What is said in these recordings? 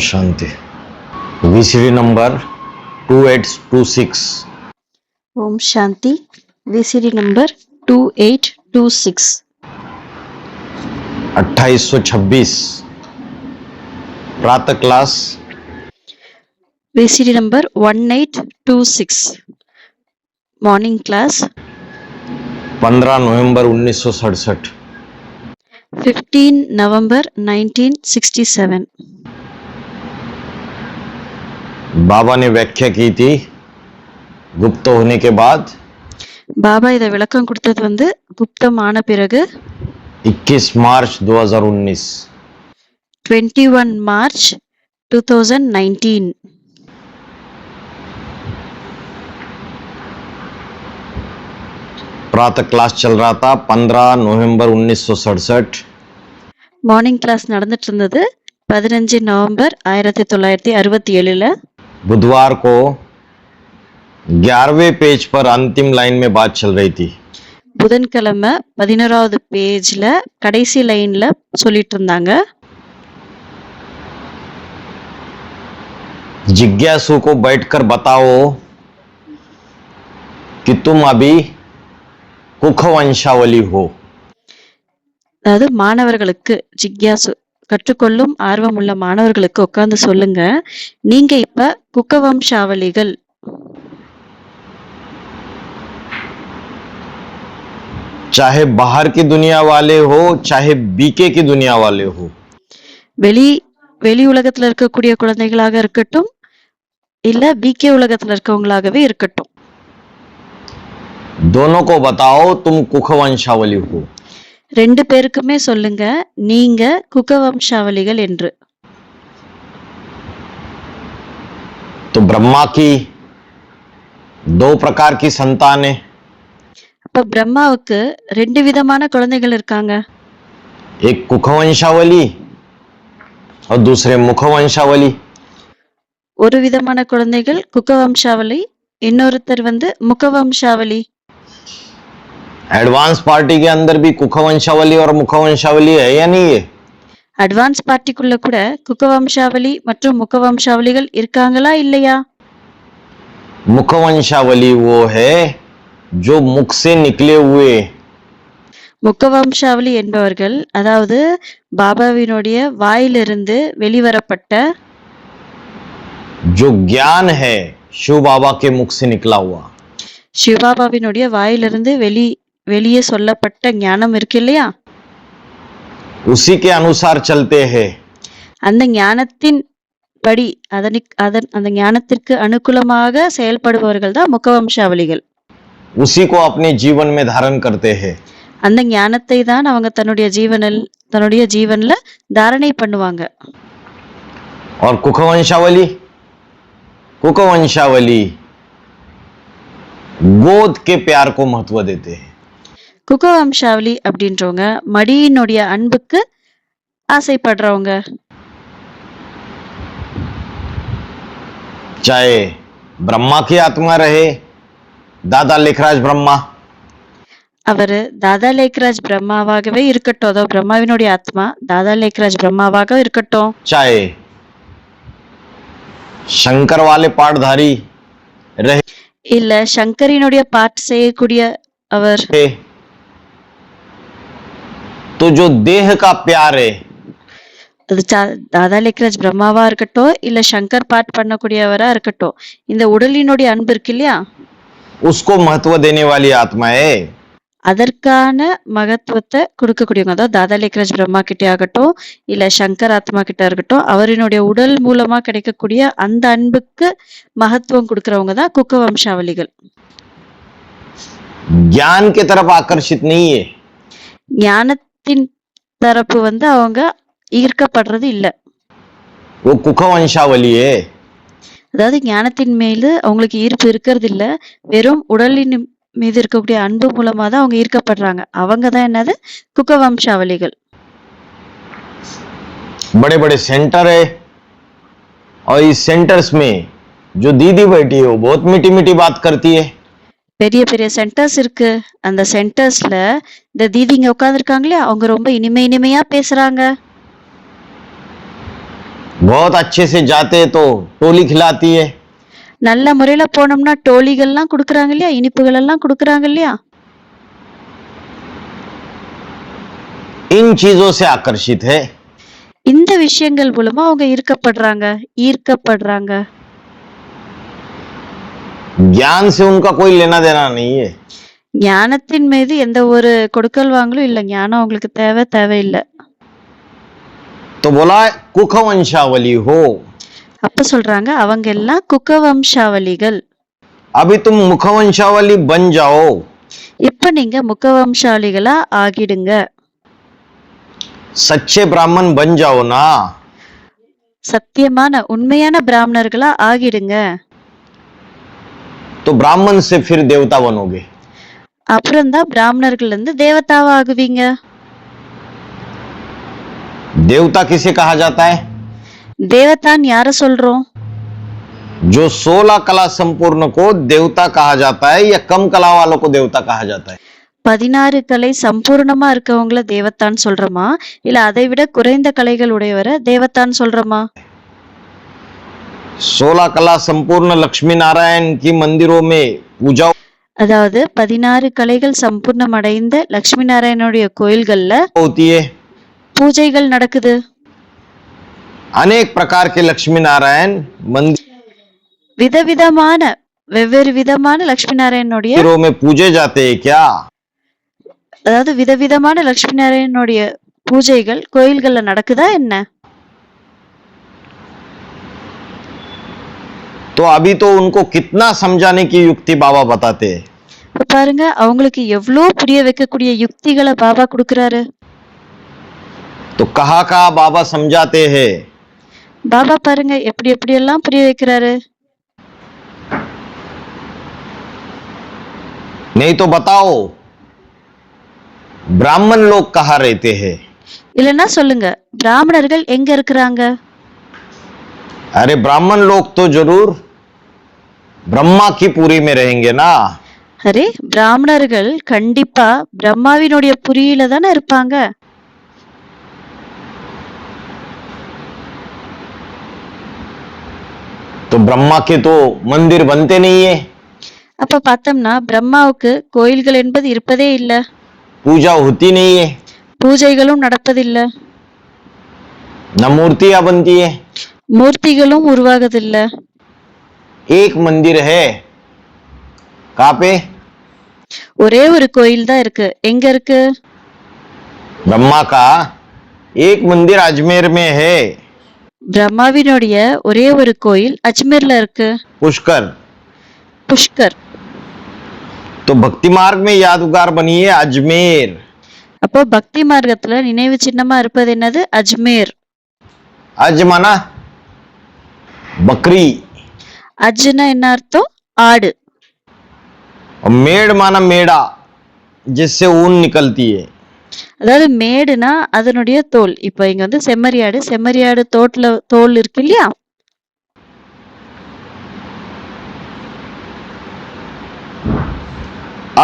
शांति। VCD number 2826। Om Shanti. VCD number 2826। 2826 प्रातः class. VCD number 1826 morning class. 15 नवंबर 1967। 15 नवंबर 1967। बाबा ने व्याख्या की थी गुप्त होने के बाद। பாபா இதை விளக்கம் கொடுத்தது வந்து குப்தமான பிறகு 21 मार्च 2019। 21 मार्च 2019। प्रातः क्लास चल रहा था 15 नवंबर 1967। மார்னிங் கிளாஸ் நடந்துட்டு இருந்தது 15 நவம்பர் 1967। बुधवार को 11वें पेज पर अंतिम लाइन में बात चल रही थी। புதன்கிழமை 11வது பேஜ்ல கடைசி லைன்ல சொல்லிட்டு இருந்தாங்க, जिज्ञासु को बैठकर बताओ कि तुम अभी कुख वंशावली हो। அதாவது மாணவர்களுக்கு, ஜிக்யாசு கற்றுக்கொள்ளும் ஆர்வம் உள்ள மாணவர்களுக்கு உட்கார்ந்து சொல்லுங்க, நீங்க இப்ப குக்கவம்சாவளிகள். चाहे बाहर की दुनिया वाले हो चाहे बीके की दुनिया वाले हो। வெளி உலகத்துல இருக்கக்கூடிய குழந்தைகளாக இருக்கட்டும், இல்ல பிகே உலகத்துல இருக்கவங்களாகவே இருக்கட்டும், दोनों को बताओ तुम कुख वंशावली हो। ரெண்டு பேருக்குமே சொல்லுங்க, நீங்க குக்கவம்சாவளிகள் என்று। तो ब्रह्मा की 2 प्रकार की संतानें। அப்ப பிரம்மாவுக்கு ரெண்டு விதமான குழந்தைகள் இருக்காங்க, एक कुख वंशावली और दूसरे मुख वंशावली। ஒரு விதமான குழந்தைகள் குக்கவம்சாவளி, இன்னொருத்தர் வந்து முகவம்சாவளி। एडवांस पार्टी के अंदर भी कुख वंशावली और मुख वंशावली है या नहीं है? அட்வான்ஸ் பார்ட்டிக்குள்ள கூட குக்கவம்சாவளி மற்றும் முகவம்சாவளிகள் இருக்காங்களா இல்லையா? मुख वंशावली वो है जो मुख से निकले हुए। முகவம்சாவளி என்பவர்கள் அதாவது பாபாவினுடைய வாயிலிருந்து வெளிவரப்பட்ட, जो ज्ञान है शिव बाबा के मुख से निकला हुआ। சிவபாபாவினுடைய வாயிலிருந்து வெளியே சொல்லப்பட்ட ஞானம் இருக்கு இல்லையா, उसी के अनुसार चलते हैं। அந்த ஞானத்தின் படி அந்த ஞானத்திற்கு அனுகூலமாக செயல்படுபவர்கள் தான் முகவம்சாவளிகள்। उसी को अपने जीवन में धारण करते हैं। அந்த ஞானத்தை தான் அவங்க தன்னுடைய ஜீவன்ல தாரணை பண்ணுவாங்க। और कुखवंशावली गोद के प्यार को महत्व देते हैं। குகவம்சாவளி அப்படின்றவங்க மடியினுடைய அன்புக்கு ஆசைப்படுறவங்க। चाहे ब्रह्मा की आत्मा रहे, दादा लेखराज ब्रह्मा, அவரு தாதா லேக்ராஜ் பிரம்மாவாகவே இருக்கட்டும், அதோ பிரம்மாவினுடைய ஆத்மா தாதா லேக்ராஜ் பிரம்மாவாக இருக்கட்டும், चाहे शंकर वाले पाठधारी रहे, இல்ல சங்கரினுடைய பாட்டு செய்யக்கூடிய அவர், तो जो देह का प्यार है, அது தாதா லேக்ராஜ் பிரம்மாவா இருக்கட்டும் இல்ல சங்கர் பாட் பண்ணக்கூடியவரா இருக்கட்டும், இந்த உடலினுடைய அன்பு இருக்கு இல்லையா, उसको महत्व देने वाली आत्मा है। அதற்கான மகத்துவத்தை கொடுக்கக்கூடியவங்க தான் தாதா லேக்ராஜ் பிரம்மா கிட்டே ஆகட்டும் இல்ல சங்கர் ஆத்மா கிட்ட இருக்கட்டும், அவரினுடைய உடல் மூலமா கிடைக்கக்கூடிய அந்த அன்புக்கு மகத்துவம் கொடுக்கறவங்க தான் குக்கவம்சாவளிகள்। ज्ञान के तरफ आकर्षित नहीं है। ஞானத்தின் தரப்பு வந்து அவங்க ஈர்க்கப்படுறது இல்ல, वो कुख वंशावली है। அதாவது ஞானத்தின் மேல அவங்களுக்கு ஈர்ப்பு இருக்கிறது இல்ல, வெறும் உடலின் மீது இருக்கக்கூடிய அன்பு மூலமா தான் அவங்க ஈர்க்கப்படுறாங்க, அவங்க தான் என்னது குக்கவம்சாவளிகள்। बड़े बड़े सेंटर है और इस सेंटर्स में जो दीदी बैठी है वो बहुत मीठी मीठी बात करती है। பெரிய பெரிய சென்டர்ஸ் இருக்கு, அந்த சென்டர்ஸ்ல இந்த தீதிங்க உட்கார்ந்துருக்காங்களே அவங்க ரொம்ப இனிமையா பேசுறாங்க। बहुत अच्छे से जाते तो टोली खिलाती है, நல்ல முறையில போனோம்னா டோலிகள்லாம் கொடுக்குறாங்க இல்லையா, இனிப்புகள் எல்லாம் கொடுக்குறாங்க இல்லையா. इन चीजों से आकर्षित है। இந்த விஷயங்கள் மூலமா அவங்க ஈர்க்கப்படுறாங்க. ज्ञान से उनका कोई लेना देना नहीं है। ஞானத்தின் மீது எந்த ஒரு கொடுக்கல் வாங்கலும் இல்ல. ஞானம் அவங்களுக்கு தேவையில்லை. तो बोला कुख वंशावली हो, அப்ப சொல்றாங்க அவங்க எல்லாம் குக்க வம்சாவளிகள். अभी तुम मुख वंशावली बन जाओ, இப்ப நீங்க முக வம்சாவளிகளா ஆகிடுங்க. सच्चे ब्राह्मण बन जाओ ना, சத்தியமான உண்மையான பிராமணர்களா ஆகிடுங்க. तो ब्राह्मण से फिर देवता बनोगे। அப்புறம்தான் பிராமணர்கள் இருந்து தேவதாவா ஆகுவீங்க. देवता किसे कहा जाता है? தேவதான் யார சொல்றோம்? जो 16 कला संपूर्ण को देवता कहा जाता है या कम कला वालों को देवता कहा जाता है? 16 கலை சம்பூர்ணமா இருக்கவங்கள தேவதான் சொல்றோமா, இல்ல அதை விட குறைந்த கலைகள் உடையவரை தேவதான் சொல்றோமா? 16 कला संपूर्ण लक्ष्मी नारायण की मंदिरों में पूजा அதாவது 16 கலைகள் சம்பூர்ணம் அடைந்த லட்சுமி நாராயணனுடைய கோயில்கள்ல होती है। பூஜைகள் நடக்குது. अनेक प्रकार के लक्ष्मी नारायण விதவிதமான வெவ்வேறு விதமான லட்சுமி நாராயணனுடைய मंदिरों में पूजे जाते हैं क्या? அதாவது விதவிதமான லட்சுமி நாராயணனுடைய பூஜைகள் கோயில்கள்ல நடக்குதா என்ன? तो अभी तो उनको कितना समझाने की युक्ति बाबा बताते हैं। பாருங்க அவங்களுக்கு எவ்வளவு புரிய வைக்கக்கூடிய யுக்திகளை பாபா கொடுக்கறாரு. तो कहा बाबा समझाते हैं। பாபா பாருங்க எப்படி எல்லாம் புரிய வைக்கிறாரு. नहीं तो बताओ ब्राह्मण लोग कहाँ रहते हैं? இல்லன்னா சொல்லுங்க பிராமணர்கள் எங்க இருக்கிறாங்க? अरे ब्राह्मण लोग तो जरूर ब्रह्मा की पुरी में रहेंगे ना। அரே பிராமணர்கள் கண்டிப்பா பிரம்மாவினுடைய புரியில தானே இருப்பாங்க. तो ब्रह्मा के तो मंदिर बनते नहीं है, அப்ப பார்த்தோம்னா பிரம்மாவுக்கு கோயில்கள் என்பது இருப்பதே இல்ல, पूजा होती नहीं है, பூஜைகளும் நடப்பதில்ல, न मूर्तियां बनती है। மூர்த்திகளும் உருவாகுதில்ல. एक मंदिर है, कहाँ पे? ஒரே ஒரு கோயில் தான் இருக்கு. எங்க இருக்கு? ब्रह्मा का एक मंदिर अजमेर में है, பிரம்மாவினுடைய ஒரே ஒரு கோயில் அஜ்மீர்ல இருக்கு, पुष्कर। புஷ்கர். तो भक्ति मार्ग में यादगार बनी है अजमेर। அப்போ பக்தி மார்க்கத்துல நினைவு சின்னமா இருப்பது என்னது? அஜ்மீர். अज माना बकरी அஜ்னா என்ன அர்த்தம்? ஆடு. और मेड़ माना मेड़ा जिससे ऊन निकलती है। அதாவது மேடுனா அதனுடைய தோல். இப்போ இங்க வந்து செம்மறியாடு தோல் இருக்கு இல்லையா,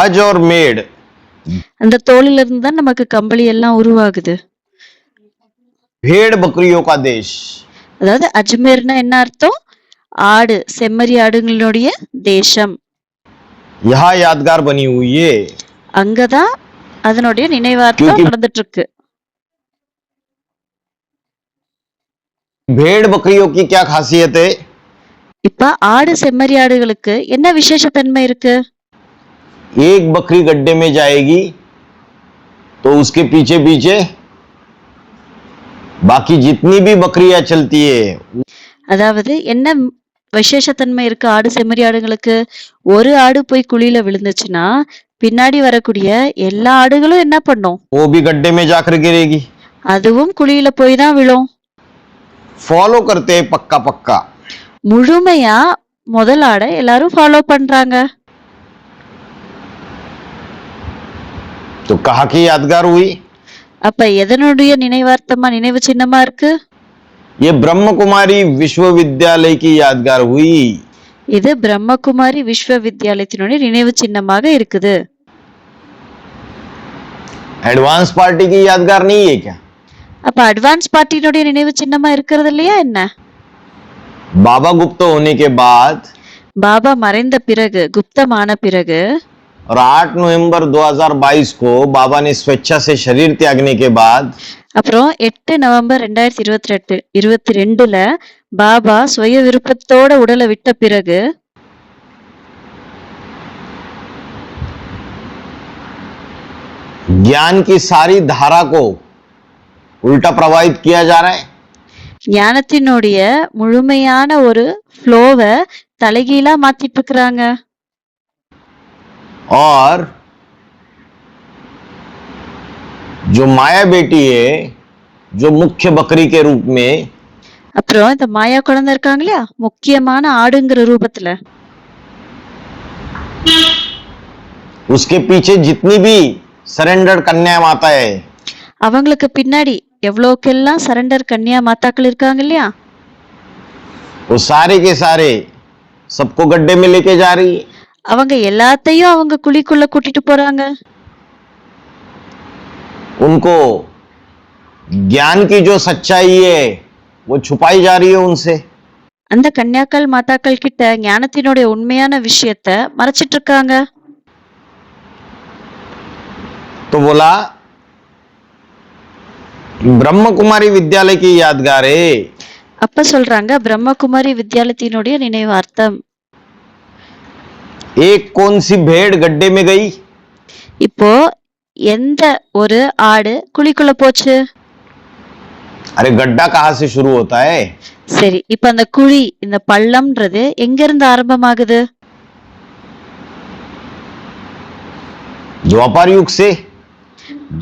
अज और मेड़ அந்த தோலில இருந்து தான் நமக்கு கம்பளி எல்லாம் உருவாகுது. भेड़ बकरियों का देश। அதாவது அஜ்மீர்னா என்ன அர்த்தம்? ஆடு, செம்மறி ஆடுங்களுடைய தேசம். यहाँ यादगार बनी हुई है। அங்கதான் அதனுடைய நினைவார்த்தம் நடந்துட்டு இருக்கு. भेड़ बकरियों की क्या खासियत है? இப்ப ஆடு செம்மறி ஆடுகளுக்கு என்ன விசேஷத்தன்மை இருக்கு? एक बकरी गड्ढे में जाएगी तो उसके पीछे पीछे बाकी जितनी भी बकरियां चलती है। அதாவது என்ன விசேஷத்தன்மை இருக்கு ஆடு செம்மறி ஆடுகளுக்கு? ஒரு ஆடு போய் குழியில விழுந்துச்சுன்னா பின்னாடி வரக்கூடிய எல்லா ஆடுகளும் என்ன பண்ணும்? वो भी गड्ढे में जाकर गिरेगी। அதுவும் குழியில போய் தான் விழும். फॉलो करते हैं पक्का पक्का। முழுமையா முதல் ஆடை எல்லாரும் ஃபாலோ பண்றாங்க. तो कहा कि यादगार हुई। அப்ப எதனுடைய நினைவார்த்தமா நினைவு சின்னமா இருக்கு? ये ब्रह्म कुमारी विश्वविद्यालय की यादगार हुई। இது பிரம்மகுமாரி விஸ்வவித்யாலயத்தினுடைய நினைவு சின்னமாக இருக்குது. एडवांस पार्टी की यादगार नहीं है क्या? அப்ப அட்வான்ஸ் பார்ட்டியினுடைய நினைவு சின்னமா இருக்கிறது இல்லையா என்ன? बाबा गुप्त होने के बाद பாபா மறைந்த பிறகு, குப்தமான பிறகு और 8 नवंबर 2022 को बाबा ने स्वेच्छा से शरीर त्यागने के बाद அப்புறம் 8 நவம்பர் 2022ல பாபா சுய விருப்பத்தோட உடலை விட்ட பிறகு ज्ञान की सारी धारा को उल्टा प्रवाहित किया जा रहा है। ஞானத்தினுடைய முழுமையான ஒரு ஃப்ளோவை தலைகீழா மாத்திட்டு இருக்கிறாங்க. और जो माया बेटी है, जो मुख्य बकरी के रूप में அப்புறம் இந்த மாயா குழந்தை இருக்காங்க இல்லையா, முக்கியமான ஆடுங்கிற ரூபத்துல उसके पीछे जितनी भी सरेंडर कन्या माता है, அவங்களுக்கு பின்னாடி எவ்வளோக்கெல்லாம் சரண்டர் கன்னியா மாதாக்கள் இருக்காங்க இல்லையா, वो सारे के सारे सबको गड्ढे में लेके जा रही है। அவங்க எல்லாத்தையும் அவங்க குழிக்குள்ள கூட்டிட்டு போறாங்க. उनको ज्ञान की जो सच्चाई है वो छुपाई जा रही है उनसे। அந்த கன்னியாக்கள் மாதாக்கள் கிட்ட ஞானத்தினுடைய உண்மையான விஷயத்த மறைச்சிட்டு இருக்காங்க. तो बोला ब्रह्म कुमारी विद्यालय की यादगार है। அப்ப சொல்றாங்க பிரம்மகுமாரி வித்யாலயத்தினுடைய நினைவார்த்தம். एक कौन सी भेड़ गड्ढे में गई? இப்போ எந்த ஒரு ஆடு குழிக்குள்ள போச்சு? अरे गड्ढा कहाँ से शुरू होता है? சரி, இப்ப அந்த குழி, இந்த பள்ளம்ன்றது எங்க இருந்து ஆரம்பமாகுது? द्वापर युग से,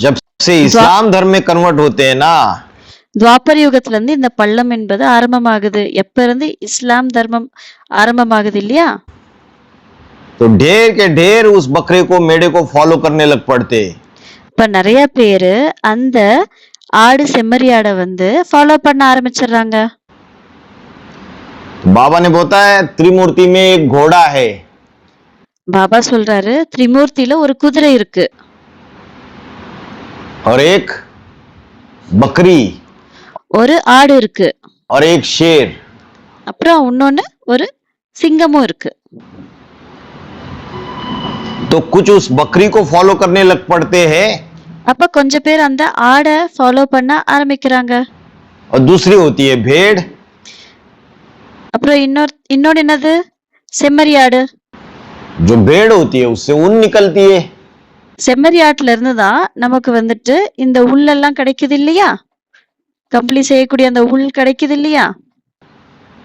जब से इस्लाम धर्म में कन्वर्ट होते हैं ना, துவாபர யுகத்துல இருந்து இந்த பள்ளம் என்பது ஆரம்பமாகுது. எப்ப இருந்து இஸ்லாம் தர்மம் ஆரம்பமாகுது இல்லையா, तो ढेर के ढेर उस बकरे को मेढ़े को फॉलो करने लग पड़ते। இப்ப நிறைய பேரு அந்த ஆடு செம்மறியாட வந்து ஃபாலோ பண்ண ஆரம்பிச்சிடுறாங்க. बाबा ने बताया त्रिमूर्ति में एक घोड़ा है பாபா சொல்றாரு திரிமூர்த்தியில ஒரு குதிரை இருக்கு, और एक बकरी ஒரு ஆடு இருக்கு, और एक शेर। அப்புறம் இன்னொன்னு ஒரு சிங்கமும் இருக்கு. तो कुछ उस बकरी को फॉलो करने लग पड़ते हैं அப்ப கொஞ்சம் பேர் அந்த ஆடை ஃபாலோ பண்ண ஆரம்பிக்கிறாங்க. और दूसरी होती है भेड़। அப்புறம் இன்னொன்னு என்னது, செம்மறியாடு. जो भेड़ होती है उससे ऊन निकलती है, செம்மறியாட்டுல இருந்து தான் நமக்கு வந்துட்டு இந்த உள்ளெல்லாம் கிடைக்குது இல்லையா, கம்பளி செய்யக்கூடிய அந்த உள் கிடைக்குது இல்லையா,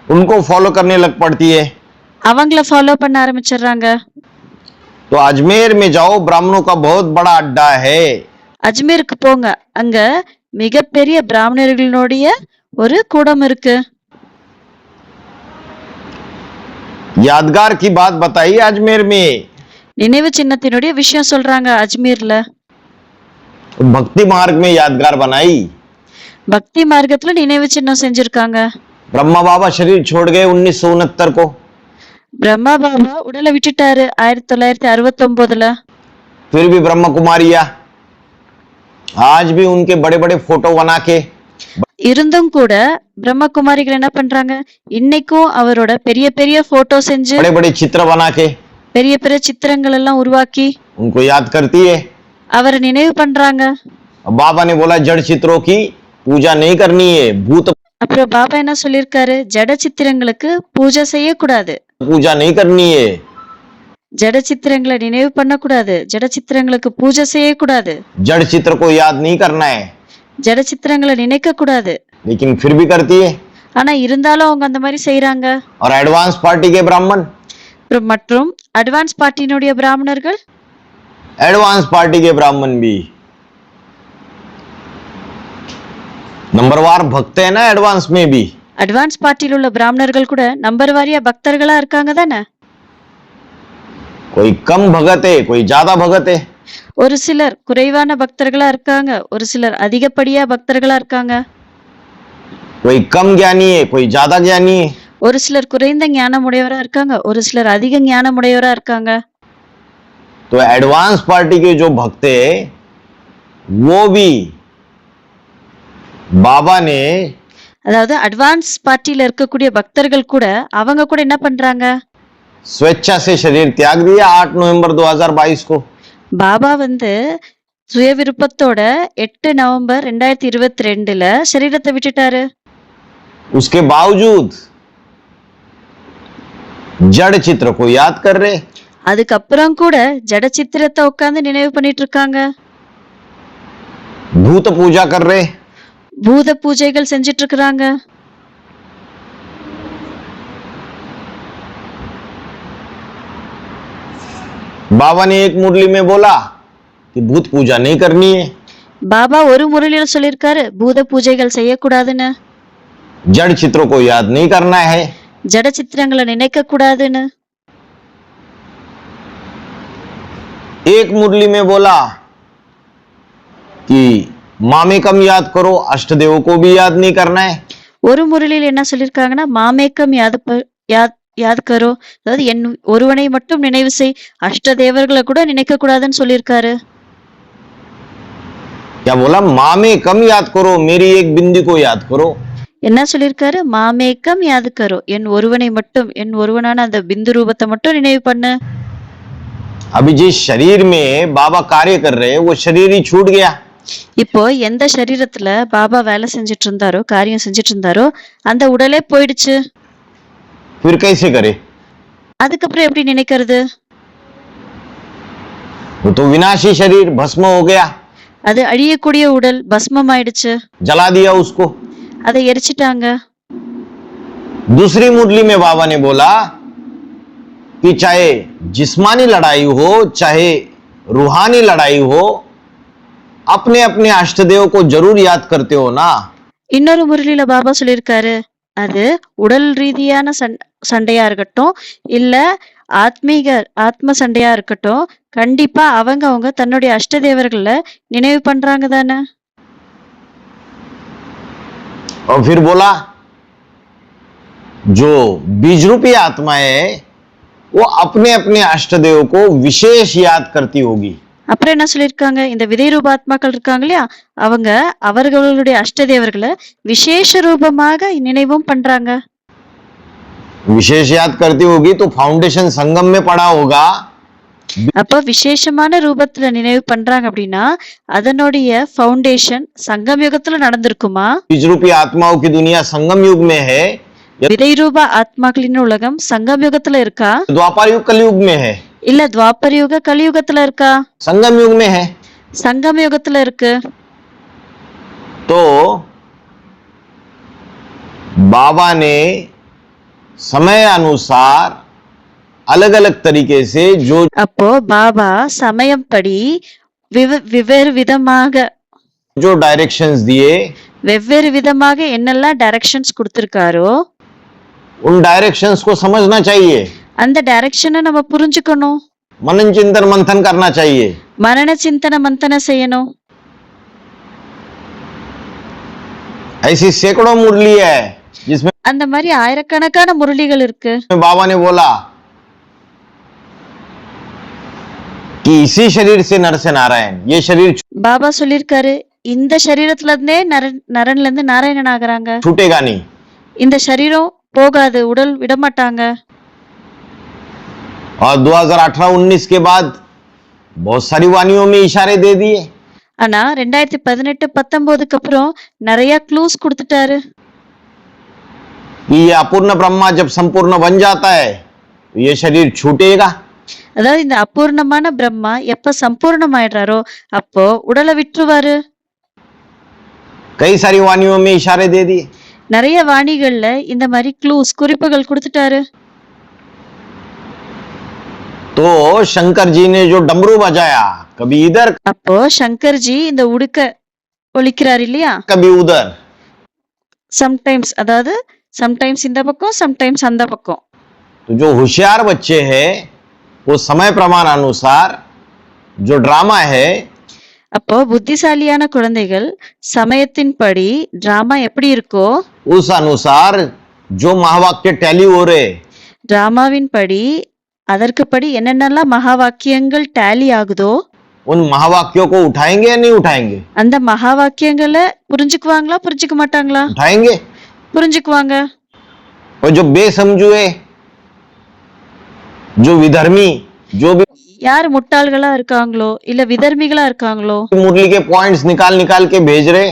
उनको फॉलो करने लग पड़ती है। அவங்கள ஃபாலோ பண்ண ஆரம்பிச்சிடுறாங்க. तो अजमेर में जाओ, ब्राह्मणों का बहुत बड़ा अड्डा है। அஜ்மீருக்கு போங்க, அங்க மிகப்பெரிய பிராமணர்களுடைய ஒரு கூடம் இருக்கு. यादगार की बात बताई अजमेर में। நினைவு சின்னத்தினுடைய விஷயம் சொல்றாங்க அஜ்மீர்ல. भक्ति मार्ग में यादगार बनाई। பக்தி மார்க்கத்துல நினைவு சின்னம் செஞ்சிருக்காங்க. ब्रह्मा बाबा शरीर छोड़ गए 1969 को। பிரம்மா பாபா உடலை விட்டுட்டாரு 1969ல. फिर भी ब्रह्म कुमारिया आज भी उनके बड़े बड़े फोटो बना के, இருந்தும் கூட பிரம்மகுமாரிகள் என்ன பண்றாங்க, இன்னைக்கும் அவரோட பெரிய பெரிய போட்டோ செஞ்சு, बड़े बड़े चित्र बना के பெரிய பெரிய சித்திரங்கள் எல்லாம் உருவாக்கி उनको याद करती है। அவரை நினைவு பண்றாங்க. अब बाबा ने बोला जड़ चित्रों की पूजा नहीं करनी है, भूत அப்புறம் பாபா என்ன சொல்லியிருக்காரு, ஜட சித்திரங்களுக்கு பூஜை செய்யக்கூடாது, पूजा नहीं करनी है। ஜட சித்திரங்களை நினைவு பண்ணக்கூடாது, ஜட சித்திரங்களுக்கு பூஜை செய்யக்கூடாது, जड़ चित्र को याद नहीं करना है, ஜட சித்திரங்களை நினைக்க கூடாது. लेकिन फिर भी करती है। ஆனா இருந்தாலும் அவங்க அந்த மாதிரி செய்யறாங்க. और एडवांस पार्टी के ब्राह्मण, மற்றும் அட்வான்ஸ் பார்ட்டியினுடைய பிராமணர்கள், एडवांस पार्टी के ब्राह्मण भी नंबरवार भक्त है ना, एडवांस में भी। அட்வான்ஸ் பார்ட்டியில் உள்ள பிராமணர்கள் கூட நம்பர் வாரியா பக்தர்களா இருக்காங்க தானே. कोई कम भगत है, कोई ज्यादा भगत है। ஒரு சிலர் குறைவான பக்தர்களா இருக்காங்க, ஒரு சிலர் அதிகப்படியா பக்தர்களா இருக்காங்க. कोई कम ज्ञानी है, कोई ज्यादा ज्ञानी है। ஒரு சிலர் குறைந்த ஞானம் உடையவரா இருக்காங்க, ஒரு சிலர் அதிக ஞானம் உடையவரா இருக்காங்க. तो एडवांस पार्टी के जो भक्त है वो भी बाबा ने அதாவது அட்வான்ஸ் பார்ட்டியில இருக்கக்கூடிய பக்தர்கள் கூட அவங்க கூட என்ன பண்றாங்க, स्वेच्छा से शरीर त्याग दिया 8 नवंबर 2022 को। பாபா வந்து சுய விருப்பத்தோட 8 நவம்பர் 2022ல சரீரத்தை விட்டுட்டாரு. उसके बावजूद जड़ चित्र को याद कर रहे, அதுக்கப்புறம் கூட ஜட சித்திரத்தை உட்கார்ந்து நினைவு பண்ணிட்டு இருக்காங்க. भूत पूजा कर रहे, பூத பூஜைகள் செஞ்சிட்டு இருக்கிறாங்க. बाबा ने एक मुरली में बोला कि भूत पूजा नहीं करनी है, பாபா ஒரு முறையில சொல்லியிருக்காரு பூத பூஜைகள் செய்யக்கூடாதுன்னு, जड़ चित्रों को याद नहीं करना है। ஜட சித்திரங்களை நினைக்க கூடாதுன்னு. एक मुरली में बोला कि मामेकम याद करो, अष्टदेव को भी याद नहीं करना है। ஒரு முறையில் என்ன சொல்லியிருக்காங்கன்னா மாமேக்கம் யாத் கரோ, அதாவது என் ஒருவனை மட்டும் நினைவு செய், அஷ்ட தேவர்களை கூட நினைக்க கூடாதுன்னு சொல்லியிருக்காரு. क्या बोला? मामेकम याद करो, मेरी एक बिंदी को याद करो। என்ன சொல்லியிருக்காரு? மாமேக்கம் யாது கரோ, என் ஒருவனை மட்டும், என் ஒருவனான அந்த பிந்து ரூபத்தை மட்டும் நினைவு பண்ணு. अभी जिस शरीर में बाबा कार्य कर रहे वो शरीर ही छूट गया, இப்போ எந்த சரீரத்துல பாபா வேலை செஞ்சிட்டு இருந்தாரோ, காரியம் செஞ்சிட்டு இருந்தாரோ அந்த உடலே போயிடுச்சு. फिर कैसे करे? அதுக்கப்புறம் எப்படி நினைக்கிறது? वो तो विनाशी शरीर भस्म हो गया, அது அழியக்கூடிய உடல் பஸ்மம் ஆயிடுச்சு, जला दिया उसको। அதை எரிச்சிட்டாங்க. दूसरी मुरली में बाबा ने बोला कि चाहे जिस्मानी लड़ाई हो चाहे रूहानी लड़ाई हो, अपने अपने अष्टदेव को जरूर याद करते हो ना। இன்னொரு முரளியில பாபா சொல்லியிருக்காரு, அது உடல் ரீதியான சண்டையா இருக்கட்டும் இல்ல ஆத்ம சண்டையா இருக்கட்டும், கண்டிப்பா அவங்க தன்னுடைய அஷ்டதேவர்களை நினைவு பண்றாங்க தானே. और फिर बोला जो बीज रूपी आत्मा है वो अपने अपने अष्टदेव को विशेष याद करती होगी। அப்புறம் என்ன சொல்லியிருக்காங்க, இந்த விதை ரூப ஆத்மாக்கள் இருக்காங்க இல்லையா, அவங்க அவர்களுடைய அஷ்டதேவர்களை விசேஷ ரூபமாக நினைவும் பண்றாங்க. विशेष याद करती होगी तो फाउंडेशन संगम में पढ़ा होगा। அப்ப விசேஷமான ரூபத்துல நினைவு பண்றாங்க அப்படின்னா அதனுடைய ஃபவுண்டேஷன் சங்கம் யுகத்துல நடந்திருக்குமா? बीज रूपी आत्माओं की दुनिया संगम युग में है, விதை ரூப ஆத்மாக்களின் உலகம் சங்கம் யுகத்துல இருக்கா, द्वापर युग कलयुग में है, இல்ல துவாபர யுக கலியுகத்துல இருக்கா? संगम युग में है। சங்கம் யுகத்துல இருக்கு. तो बाबा ने समय अनुसार अलग अलग तरीके से जो அப்போ பாபா சமயம் படி வெவ்வேறு விதமாக जो डायरेक्शंस दिए, வெவ்வேறு விதமாக என்னெல்லாம் டைரக்ஷன்ஸ் கொடுத்திருக்காரோ उन डायरेक्शंस को समझना चाहिए, அந்த டைரக்ஷனை நம்ம புரிஞ்சுக்கணும், मनन चिंतन मंथन करना चाहिए। மரண சிந்தனை மந்தன செய்யணும். ऐसी सैकड़ों मुरली है जिसमें அந்த மாதிரி ஆயிரக்கணக்கான முரளிகள் இருக்கு. बाबा ने बोला कि इसी शरीर से नर से नारायण, ये शरीर பாபா சொல்லியிருக்காரு, இந்த சரீரத்துல இருந்தே நரன்ல இருந்து நாராயணன் ஆகுறாங்க, छूटेगा नहीं। இந்த சரீரம் போகாது, உடல் விடமாட்டாங்க. और 2018-19 के बाद बहुत सारी वाणियों में इशारे दे दिए। ஆனா 2018-19 அப்புறம் நிறைய க்ளூஸ் கொடுத்துட்டாரு. ये अपूर्ण ब्रह्मा जब संपूर्ण बन जाता है तो ये शरीर छूटेगा। அதாவது இந்த அபூர்ணமான பிரம்மா எப்ப சம்பூர்ணமாயிடுறாரோ அப்போ உடலை விட்டுருவாரு. कई सारी वाणियों में इशारे दे दिए। நிறைய வாணிகள்ல இந்த மாதிரி க்ளூஸ் குறிப்புகள் கொடுத்துட்டாரு. तो शंकर जी ने जो डमरू बजाया, कभी इधर அப்போ சங்கர்ஜி இந்த உடுக்க ஒலிக்கிறார் இல்லையா, कभी उधर, சம்டைம்ஸ் அதாவது சம்டைம்ஸ் இந்த பக்கம் சம்டைம்ஸ் அந்த பக்கம். तो जो होशियार बच्चे हैं वो समय प्रमाण अनुसार जो ड्रामा है அப்போ புத்திசாலியான குழந்தைகள் சமயத்தின்படி டிராமா எப்படி இருக்கோ उस अनुसार जो महावाक्य टैली हो रहे, டிராமாவின் படி அதற்குப்படி என்னென்னலாம் மகா வாக்கியங்கள் டேலி ஆகுதோ उन महावाक्यों को उठाएंगे या नहीं उठाएंगे? அந்த மகா வாக்கியங்களை புரிஞ்சுக்குவாங்களா புரிஞ்சுக்க மாட்டாங்களா? उठाएंगे। புரிஞ்சுக்குவாங்க. और जो बेसमझुए, जो विधर्मी, जो भी யார் முட்டாள்களா இருக்காங்களோ இல்ல விதர்மிகளா இருக்காங்களோ मुरली के पॉइंट्स निकाल निकाल के भेज रहे,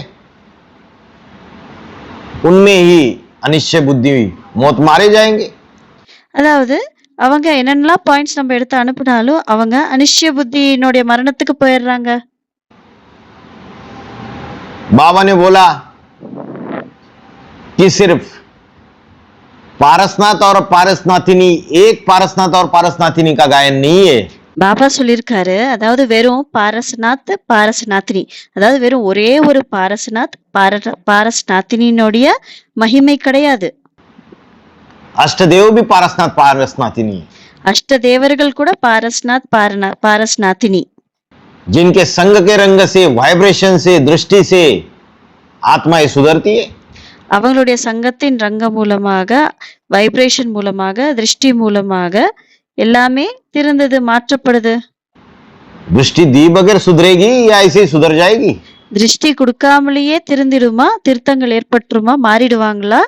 उनमें ही अनिश्चय बुद्धि मौत मारे जाएंगे। அதாவது அவங்க என்னென்னலாம் பாயிண்ட்ஸ் நம்ம எடுத்து அனுப்புனாலும் அவங்க அனிஷ்ய புத்தியினுடைய மரணத்துக்கு போயிடுறாங்க. बाबा ने बोला कि सिर्फ पारसनाथ और पारसनाथिनी, एक पारसनाथ और पारसनाथिनी का गायन नहीं है। பாபா சொல்லியிருக்காரு, அதாவது வெறும் பாரஸ்நாத் பாரஸ்நாத்தினி, அதாவது வெறும் ஒரே ஒரு பாரஸ்நாத் பாரஸ்நாத்தினியினுடைய மகிமை கிடையாது. अष्टदेव भी पारसनाथ पारसनाथिनी, அஷ்ட தேவர்கள் கூட பாரஸ்நாத் பாரஸ்நாத்தினி. जिनके संग के रंग से, वाइब्रेशन से, दृष्टि से आत्माएं सुधरती है। அவங்களுடைய சங்கத்தின் ரங்கம் மூலமாக, வைப்ரேஷன் மூலமாக, திருஷ்டி மூலமாக எல்லாமே திருந்தது, மாற்றப்படுது. दृष्टि दी बगैर सुधरेगी या ऐसे ही सुधर जाएगी? திருஷ்டி கொடுக்காமலேயே திருந்திடுமா, திருத்தங்கள் ஏற்பட்டுருமா, மாறிடுவாங்களா?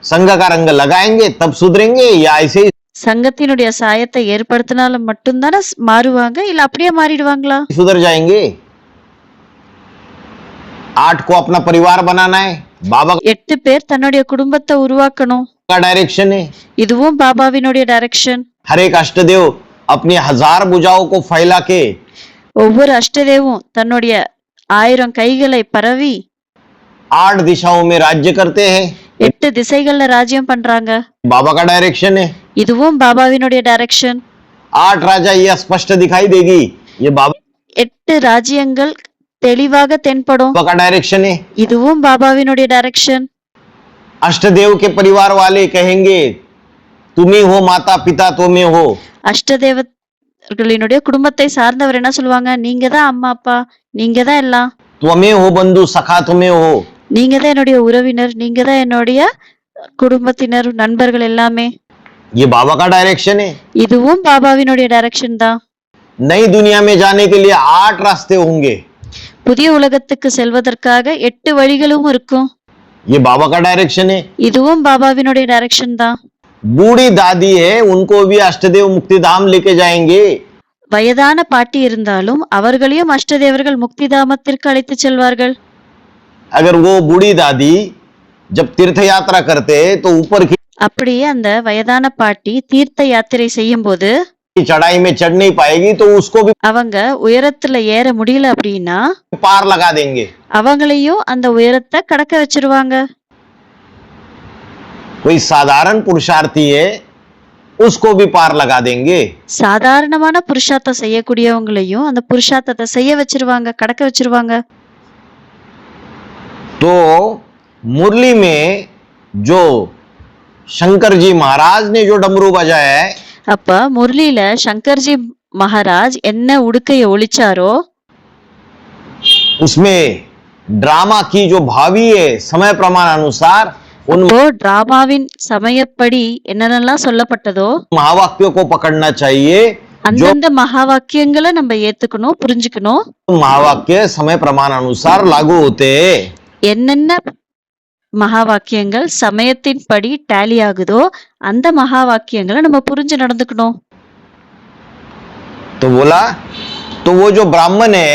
संग का रंग लगाएंगे तब सुधरेंगे या ऐसे ही சங்கத்தினுடைய சாயத்தை ஏற்படுத்தினாலும் மட்டும்தானே மாறுவாங்க, இல்ல அப்படியே மாறிடுவாங்களா? सुधर जाएंगे? 8 को अपना परिवार बनाना है, बाबा 8 பேர் தன்னுடைய குடும்பத்தை உருவாக்கணும். का डायरेक्शन है। இதுவும் பாபாவினுடைய டைரக்ஷன். हर एक अष्टदेव अपनी 1000 भुजाओं को फैला के ஒவ்வொரு அஷ்டதேவும் தன்னுடைய 1000 கைகளை பரவி 8 दिशाओं में राज्य करते हैं। 8 திசைகள்ல ராஜ்யம் பண்றாங்க. बाबा का डायरेक्शन है। இதுவும் பாபாவினுடைய டைரக்ஷன். 8 राजा ये स्पष्ट दिखाई देगी, ये बाबा 8 ராஜ்யங்கள் தெளிவாக தென்படும். का डायरेक्शन है। இதுவும் பாபாவினுடைய டைரக்ஷன். अष्टदेव के परिवार वाले कहेंगे तुम ही हो माता पिता, तुम्हें हो। அஷ்டதேவர்களினுடைய குடும்பத்தை சார்ந்தவர் என்ன சொல்லுவாங்க? நீங்க தான் அம்மா அப்பா, நீங்க தான் எல்லாம், तुम्हें हो बंधु सखा, तुम्हें हो। நீங்க தான் என்னுடைய உறவினர், நீங்க தான் என்னுடைய குடும்பத்தினர், நண்பர்கள் எல்லாமே. ये बाबा का डायरेक्शन है। இதுவும் பாபாவினுடைய டைரக்ஷன் தான். नई दुनिया में जाने के लिए 8 रास्ते होंगे। புதிய உலகத்துக்கு செல்வதற்காக 8 வழிகளும் இருக்கும். ये बाबा का डायरेक्शन है। இதுவும் பாபாவினுடைய டைரக்ஷன் தான். बूढ़ी दादी है, उनको भी अष्टदेव मुक्ति धाम लेके जाएंगे। வயதான பாட்டி இருந்தாலும் அவர்களையும் அஷ்டதேவர்கள் முக்தி தாமத்திற்கு அழைத்து செல்வார்கள். अगर वो बूढ़ी दादी जब तीर्थ यात्रा करते तो ऊपर की அப்படியே அந்த வயதான பாட்டி தீர்த்த யாத்திரை செய்யும் போது चढ़ाई में चढ़ नहीं पाएगी तो उसको भी அவங்க உயரத்துல ஏற முடியல அப்படின்னா पार लगा देंगे। அவங்களையும் அந்த உயரத்தை கடக்க வச்சிருவாங்க. कोई साधारण पुरुषार्थी है, उसको भी पार लगा देंगे। சாதாரணமான புருஷார்த்தம் செய்யக்கூடியவங்களையும் அந்த புருஷார்த்தத்தை செய்ய வச்சிருவாங்க, கடக்க வச்சிருவாங்க. तो मुरली में जो शंकर जी महाराज ने जो डमरू बजाया है, அப்ப முரளியில சங்கர்ஜி மகாராஜ் என்ன உடுக்கைய ஒளிச்சாரோ उसमें ड्रामा की जो भावी है समय प्रमाण अनुसार उन இப்போ டிராமாவின் சமயப்படி என்னென்னலாம் சொல்லப்பட்டதோ महावाक्यों को पकड़ना चाहिए। जो அந்தந்த மகா வாக்கியங்களை நம்ம ஏத்துக்கணும், புரிஞ்சுக்கணும். महावाक्य समय प्रमाण अनुसार लागू होते हैं। என்னென்ன மகா வாக்கியங்கள் சமயத்தின்படி டேலி ஆகுதோ அந்த மகா வாக்கியங்களை நம்ம புரிஞ்சு நடந்துக்கணும். तो बोला तो वो जो ब्राह्मण है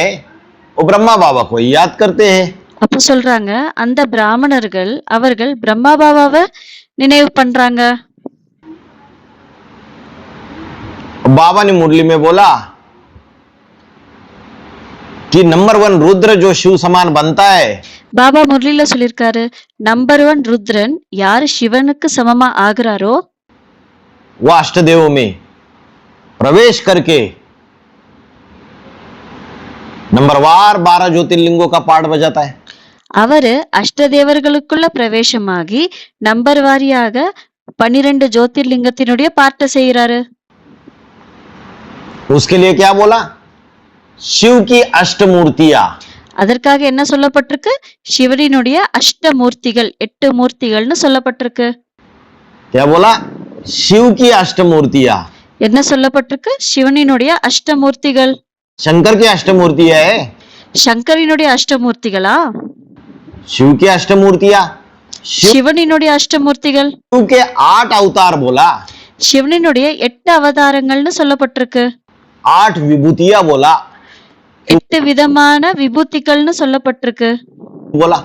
वो ब्रह्मा बाबा को याद करते हैं। அப்ப சொல்றாங்க, அந்த பிராமணர்கள் அவர்கள் பிரம்மா பாபாவை நினைவு பண்றாங்க. बाबा ने मुरली में बोला कि नंबर 1 रुद्र जो शिव समान बनता है, பாபா முரளியில சொல்லியிருக்காரு, நம்பர் 1 ருத்ரன் யாரு சிவனுக்கு சமமா ஆகுறாரோ वो अष्टदेवों में प्रवेश करके नंबरवार 12 ज्योतिर्लिंगों का पाठ बजाता है। அவரு அஷ்டதேவர்களுக்குள்ள பிரவேசமாகி நம்பர் வாரியாக 12 ஜோதிர்லிங்கத்தினுடைய பார்ட்ட செய்யறாரு. उसके लिए क्या बोला? शिव की अष्टमूर्तियां। அதற்காக என்ன சொல்லப்பட்டிருக்கு? சிவனினுடைய அஷ்டமூர்த்திகள், 8 மூர்த்திகள்னு சொல்லப்பட்டிருக்கு. क्या बोला? शिव की अष्टमूर्तियां। என்ன சொல்லப்பட்டிருக்கு? சிவனினுடைய அஷ்டமூர்த்திகள். शंकर की अष्टमूर्ति है, சங்கரினுடைய அஷ்டமூர்த்திகளா? शिव की अष्टमूर्तियां। शिव சிவனினுடைய அஷ்டமூர்த்திகள். के 8 अवतार बोला, சிவனினுடைய 8 அவதாரங்கள்னு சொல்லப்பட்டிருக்கு. 8 विभूतियां बोला, 8 விதமான விபூதிகள்னு சொல்லப்பட்டிருக்கு. बोला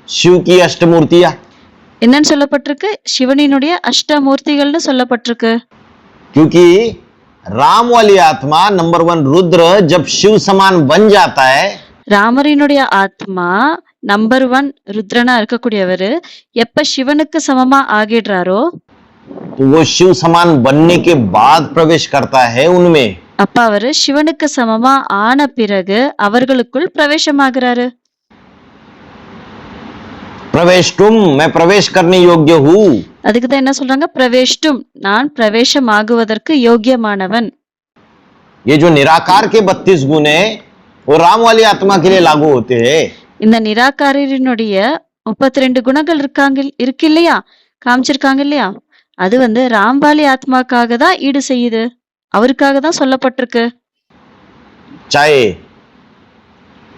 शिव की अष्टमूर्तियां। என்னன்னு சொல்லப்பட்டிருக்கு? சிவனினுடைய அஷ்டமூர்த்திகள்னு சொல்லப்பட்டிருக்கு. क्योंकि राम वाली आत्मा नंबर 1 रुद्र जब शिव समान बन जाता है, ராமரினுடைய ஆத்மா நம்பர் 1 ருத்ரனா இருக்கக்கூடியவர் எப்ப சிவனுக்கு சமமா ஆகிடுறாரோ तो वो शिव समान बनने के बाद प्रवेश करता है उनमें। அப்ப அவரு சிவனுக்கு சமமா ஆன பிறகு அவர்களுக்குள் பிரவேசமாகிறாரு. प्रवेष्टुम, मैं प्रवेश करने योग्य हूँ। அதுக்கு தான் என்ன சொல்றாங்க? பிரவேஷ்டும், நான் பிரவேசமாகுவதற்கு யோக்கியமானவன். ये जो निराकार के 32 गुण है वो राम वाली आत्मा के लिए लागू होते हैं। இந்த நிராகாரனுடைய 32 குணங்கள் இருக்கு இல்லையா, காமிச்சிருக்காங்க இல்லையா, அது ராம்பாலி ஆத்மாக்காக தான் ஈடு செய்யுது, அவருக்காக தான் சொல்லப்பட்டிருக்கு. चाहे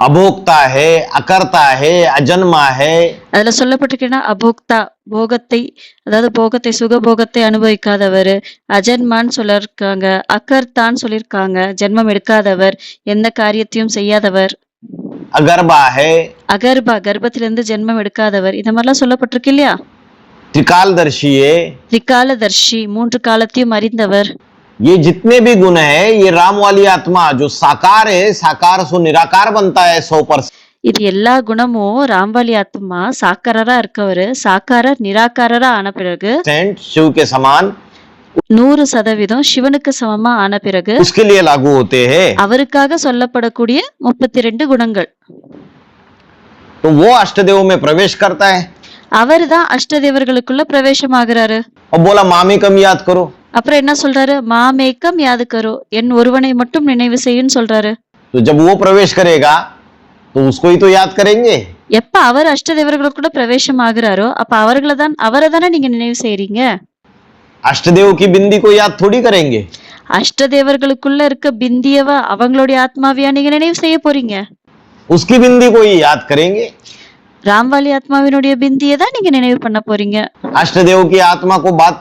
अभोक्ता है, अकर्ता है, अजन्मा है, அதுல சொல்லப்பட்டிருக்கேன்னா அபோக்தா, போகத்தை, அதாவது போகத்தை சுகபோகத்தை அனுபவிக்காதவர், அஜன்மான்னு சொல்லிருக்காங்க, அகர்த்தான்னு சொல்லியிருக்காங்க, ஜென்மம் எடுக்காதவர், எந்த காரியத்தையும் செய்யாதவர், अगर्बा है, அகர்பா கர்ப்பத்திலிருந்து ஜென்மம் எடுக்காதவர், இந்த மாதிரிலாம் சொல்லப்பட்டிருக்கு இல்லையா. त्रिकालदर्शी है, திரிகாலதர்ஷி, 3 காலத்தையும் அறிந்தவர். ये जितने भी गुण है ये राम वाली आत्मा जो साकार है, साकार से निराकार बनता है 100%। இது எல்லா குணமும் ராம்பாலி ஆத்மா சாக்காரரா இருக்கவரு சாக்காரர் நிராகாரரா ஆன பிறகு शिव के समान 100% சிவனுக்கு சமமா ஆன பிறகு उसके लिए लागू होते हैं। அவருக்காக சொல்லப்படக்கூடிய 32 குணங்கள். तो वो अष्टदेव में प्रवेश करता है அவர் தான் அஷ்டதேவர்களுக்குள்ள பிரவேசமாகிறாரு. और बोला मामेकम याद करो। அப்புறம் என்ன சொல்றாரு? மாமேக்கம் யாது கரோ, என் ஒருவனை மட்டும் நினைவு செய்யுன்னு சொல்றாரு. तो जब वो प्रवेश करेगा तो उसको ही तो याद करेंगे। எப்ப அவர் அஷ்டதேவர்களுக்குள்ள பிரவேசம் ஆகிறாரோ அப்ப அவரை தானே நீங்க நினைவு செய்றீங்க. अष्टदेव की बिंदी को याद थोड़ी करेंगे। அஷ்டதேவர்களுக்குள்ள இருக்க பிந்தியவ அவங்களுடைய ஆத்மாவியா நீங்க நினைவு செய்ய போறீங்க. उसकी बिंदी को ही याद करेंगे। ராம்வாலி ஆத்மாவினுடைய பிந்தியை தான் நீங்க நினைவு பண்ண போறீங்க. अष्टदेव की आत्मा को बात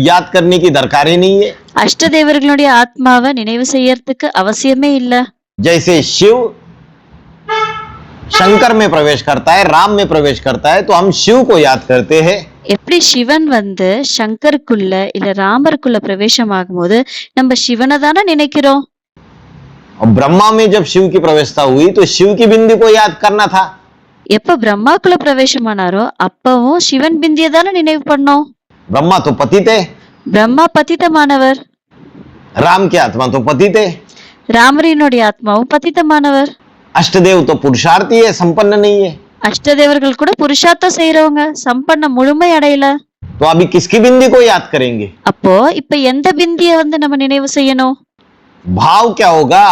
याद करने की दरकार ही नहीं है। அஷ்டதேவர்களுடைய ஆத்மாவை நினைவு செய்யறதுக்கு அவசியமே இல்ல. जैसे शिव शंकर में प्रवेश करता है, राम में प्रवेश करता है, तो हम शिव को याद करते हैं। எப்படி சிவன் சங்கருக்குள்ள இல்ல ராமருக்குள்ள பிரவேசம் ஆகும்போது நம்ம சிவனை தானே நினைக்கிறோம். और ब्रह्मा में जब शिव की प्रवेशता हुई तो शिव की बिंदी को याद करना था। எப்ப பிரம்மாக்குள்ள பிரவேசமானாரோ அப்பவும் சிவன் பிந்தியை தானே நினைவு பண்ணோம். ब्रह्मा तो पतित है, பிரம்மா பதிதமானவர், राम की आत्मा तो पतित है, ராமரினுடைய ஆத்மாவும் பதிதமானவர். अष्टदेव तो पुरुषार्थी है, संपन्न नहीं है। அஷ்டதேவர்கள் கூட புருஷார்த்தம் செய்யறவங்க, சம்பன்ன முழுமை அடையல. तो अभी किसकी बिंदी को याद करेंगे? அப்போ இப்ப எந்த பிந்திய நம்ம நினைவு செய்யணும்? भाव क्या होगा?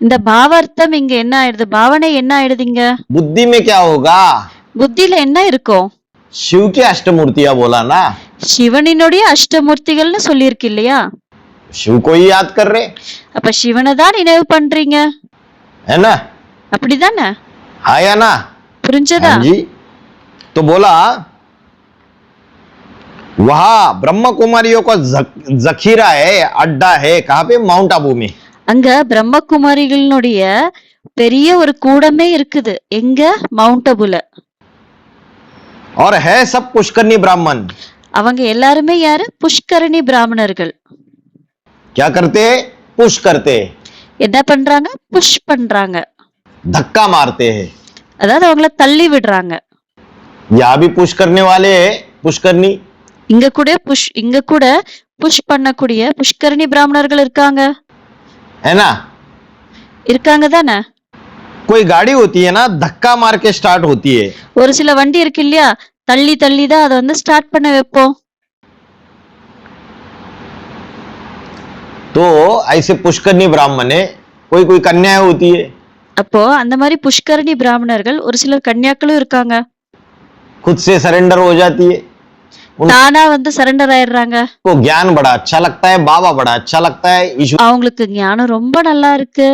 இந்த பாவார்த்தம் இங்க என்ன ஆயிடுது? பாவனை என்ன ஆயிடுதுங்க? बुद्धि में क्या होगा? புத்தியில என்ன இருக்கும்? शिव की अष्टमूर्तियां बोला ना, சிவனினுடைய அஷ்டமூர்த்திகள்னு சொல்லியிருக்கு இல்லையா. शिव को ही याद कर रहे, அப்ப சிவனை தான் நினைவு பண்றீங்க, है ना? அப்படிதானே? आया ना? புரிஞ்சதா? हाँ जी। तो बोला वहां ब्रह्म कुमारियों का जखीरा है, अड्डा है, कहाँ पे? माउंट आबू में। அங்க பிரம்மகுமாரிகளினுடைய பெரிய ஒரு கூடமே இருக்குது. எங்க? மவுண்ட் அபுல. और है सब पुष्करणी ब्राह्मण। அவங்க எல்லாருமே யாரு? புஷ்கரணி பிராமணர்கள். क्या करते? पुश करते, என்ன பண்றாங்க? புஷ் பண்றாங்க, धक्का मारते हैं। அதாவது அவங்கள தள்ளி விடுறாங்க. यहाँ भी पुश करने वाले है, पुष्करणी। இங்க கூட புஷ் பண்ணக்கூடிய புஷ்கரணி பிராமணர்கள் இருக்காங்க, है ना? இருக்காங்க தானே? कोई गाड़ी होती है ना, धक्का मार के स्टार्ट होती है। ஒரு சில வண்டி இருக்கு இல்லையா, தள்ளி தள்ளி தான் அதை ஸ்டார்ட் பண்ண வைப்போம். तो ऐसे पुष्करणी ब्राह्मण है, कोई कोई कन्याएं होती है, அப்போ அந்த மாதிரி புஷ்கரணி பிராமணர்கள் ஒரு சிலர் கன்னியாக்களும் இருக்காங்க. खुद से सरेंडर हो जाती है। தானா வந்து சரண்டர் ஆயிடுறாங்க. उनको ज्ञान बड़ा अच्छा लगता है, बाबा बड़ा अच्छा लगता है, அவங்களுக்கு ஞானம் ரொம்ப நல்லா இருக்கு,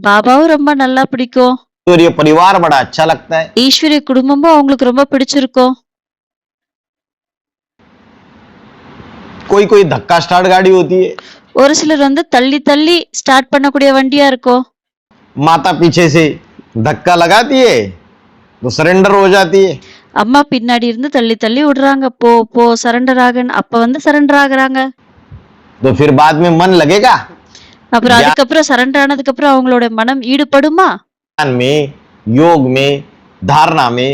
பாபாவும் ரொம்ப நல்லா பிடிக்கும், ईश्वरीय परिवार बड़ा अच्छा लगता है। ஈஸ்வரிய குடும்பமும் அவங்களுக்கு ரொம்ப பிடிச்சிருக்கும். कोई कोई धक्का स्टार्ट गाड़ी होती है, ஒரு சிலர் வந்து தள்ளி தள்ளி ஸ்டார்ட் பண்ணக்கூடிய வண்டியா இருக்கும். माता पीछे से धक्का लगाती है तो सरेंडर हो जाती है। அம்மா பின்னாடி இருந்து தள்ளி தள்ளி விடுறாங்க, போ போ சரண்டர் ஆகன்னு. அப்ப வந்து சரண்டர் ஆகுறாங்க. तो फिर बाद में मन लगेगा அப்புறம் அதுக்கப்புறம் சரண்டர் ஆனதுக்கு அப்புறம் அவங்களோட மனம் ஈடுபடுமா? ज्ञान में, योग में, धारणा में,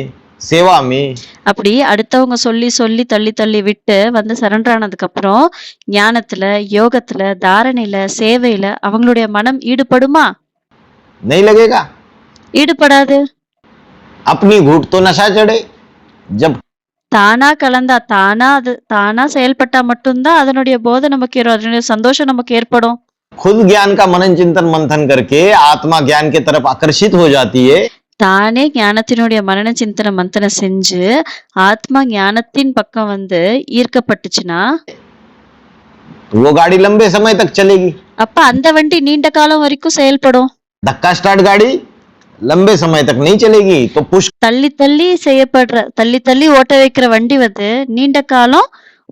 सेवा में। அப்படி அடுத்தவங்க சொல்லி சொல்லி தள்ளி தள்ளி விட்டு வந்து சரண்டர் ஆனதுக்கு அப்புறம் ஞானத்துல, யோகத்துல, தாரணையில, சேவையில அவங்களுடைய மனம் ஈடுபடுமா? नहीं लगेगा। ஈடுபடாது. अपनी घूट तो नशा चढ़े, जब தானா கலந்தா, தானா செயல்பட்டா மட்டும்தான் அதனுடைய போதை நமக்கு ஏறும், அதனுடைய சந்தோஷம் நமக்கு ஏற்படும். खुद ज्ञान का मनन चिंतन मंथन करके आत्मा ज्ञान की तरफ आकर्षित हो जाती है, தானே ஞானத்தினுடைய மனன சிந்தன மந்தனம் செஞ்சு ஆத்மா ஞானத்தின் பக்கம் வந்து ஈர்க்கப்பட்டுச்சுன்னா तो वो गाड़ी लंबे समय तक चलेगी। அப்ப அந்த வண்டி நீண்ட காலம் வரைக்கும் செயல்படும். धक्का स्टार्ट गाड़ी लंबे समय तक नहीं चलेगी। तो தள்ளி தள்ளி செய்யப்படுற, தள்ளி தள்ளி ஓட்ட வைக்கிற வண்டி வந்து நீண்ட காலம்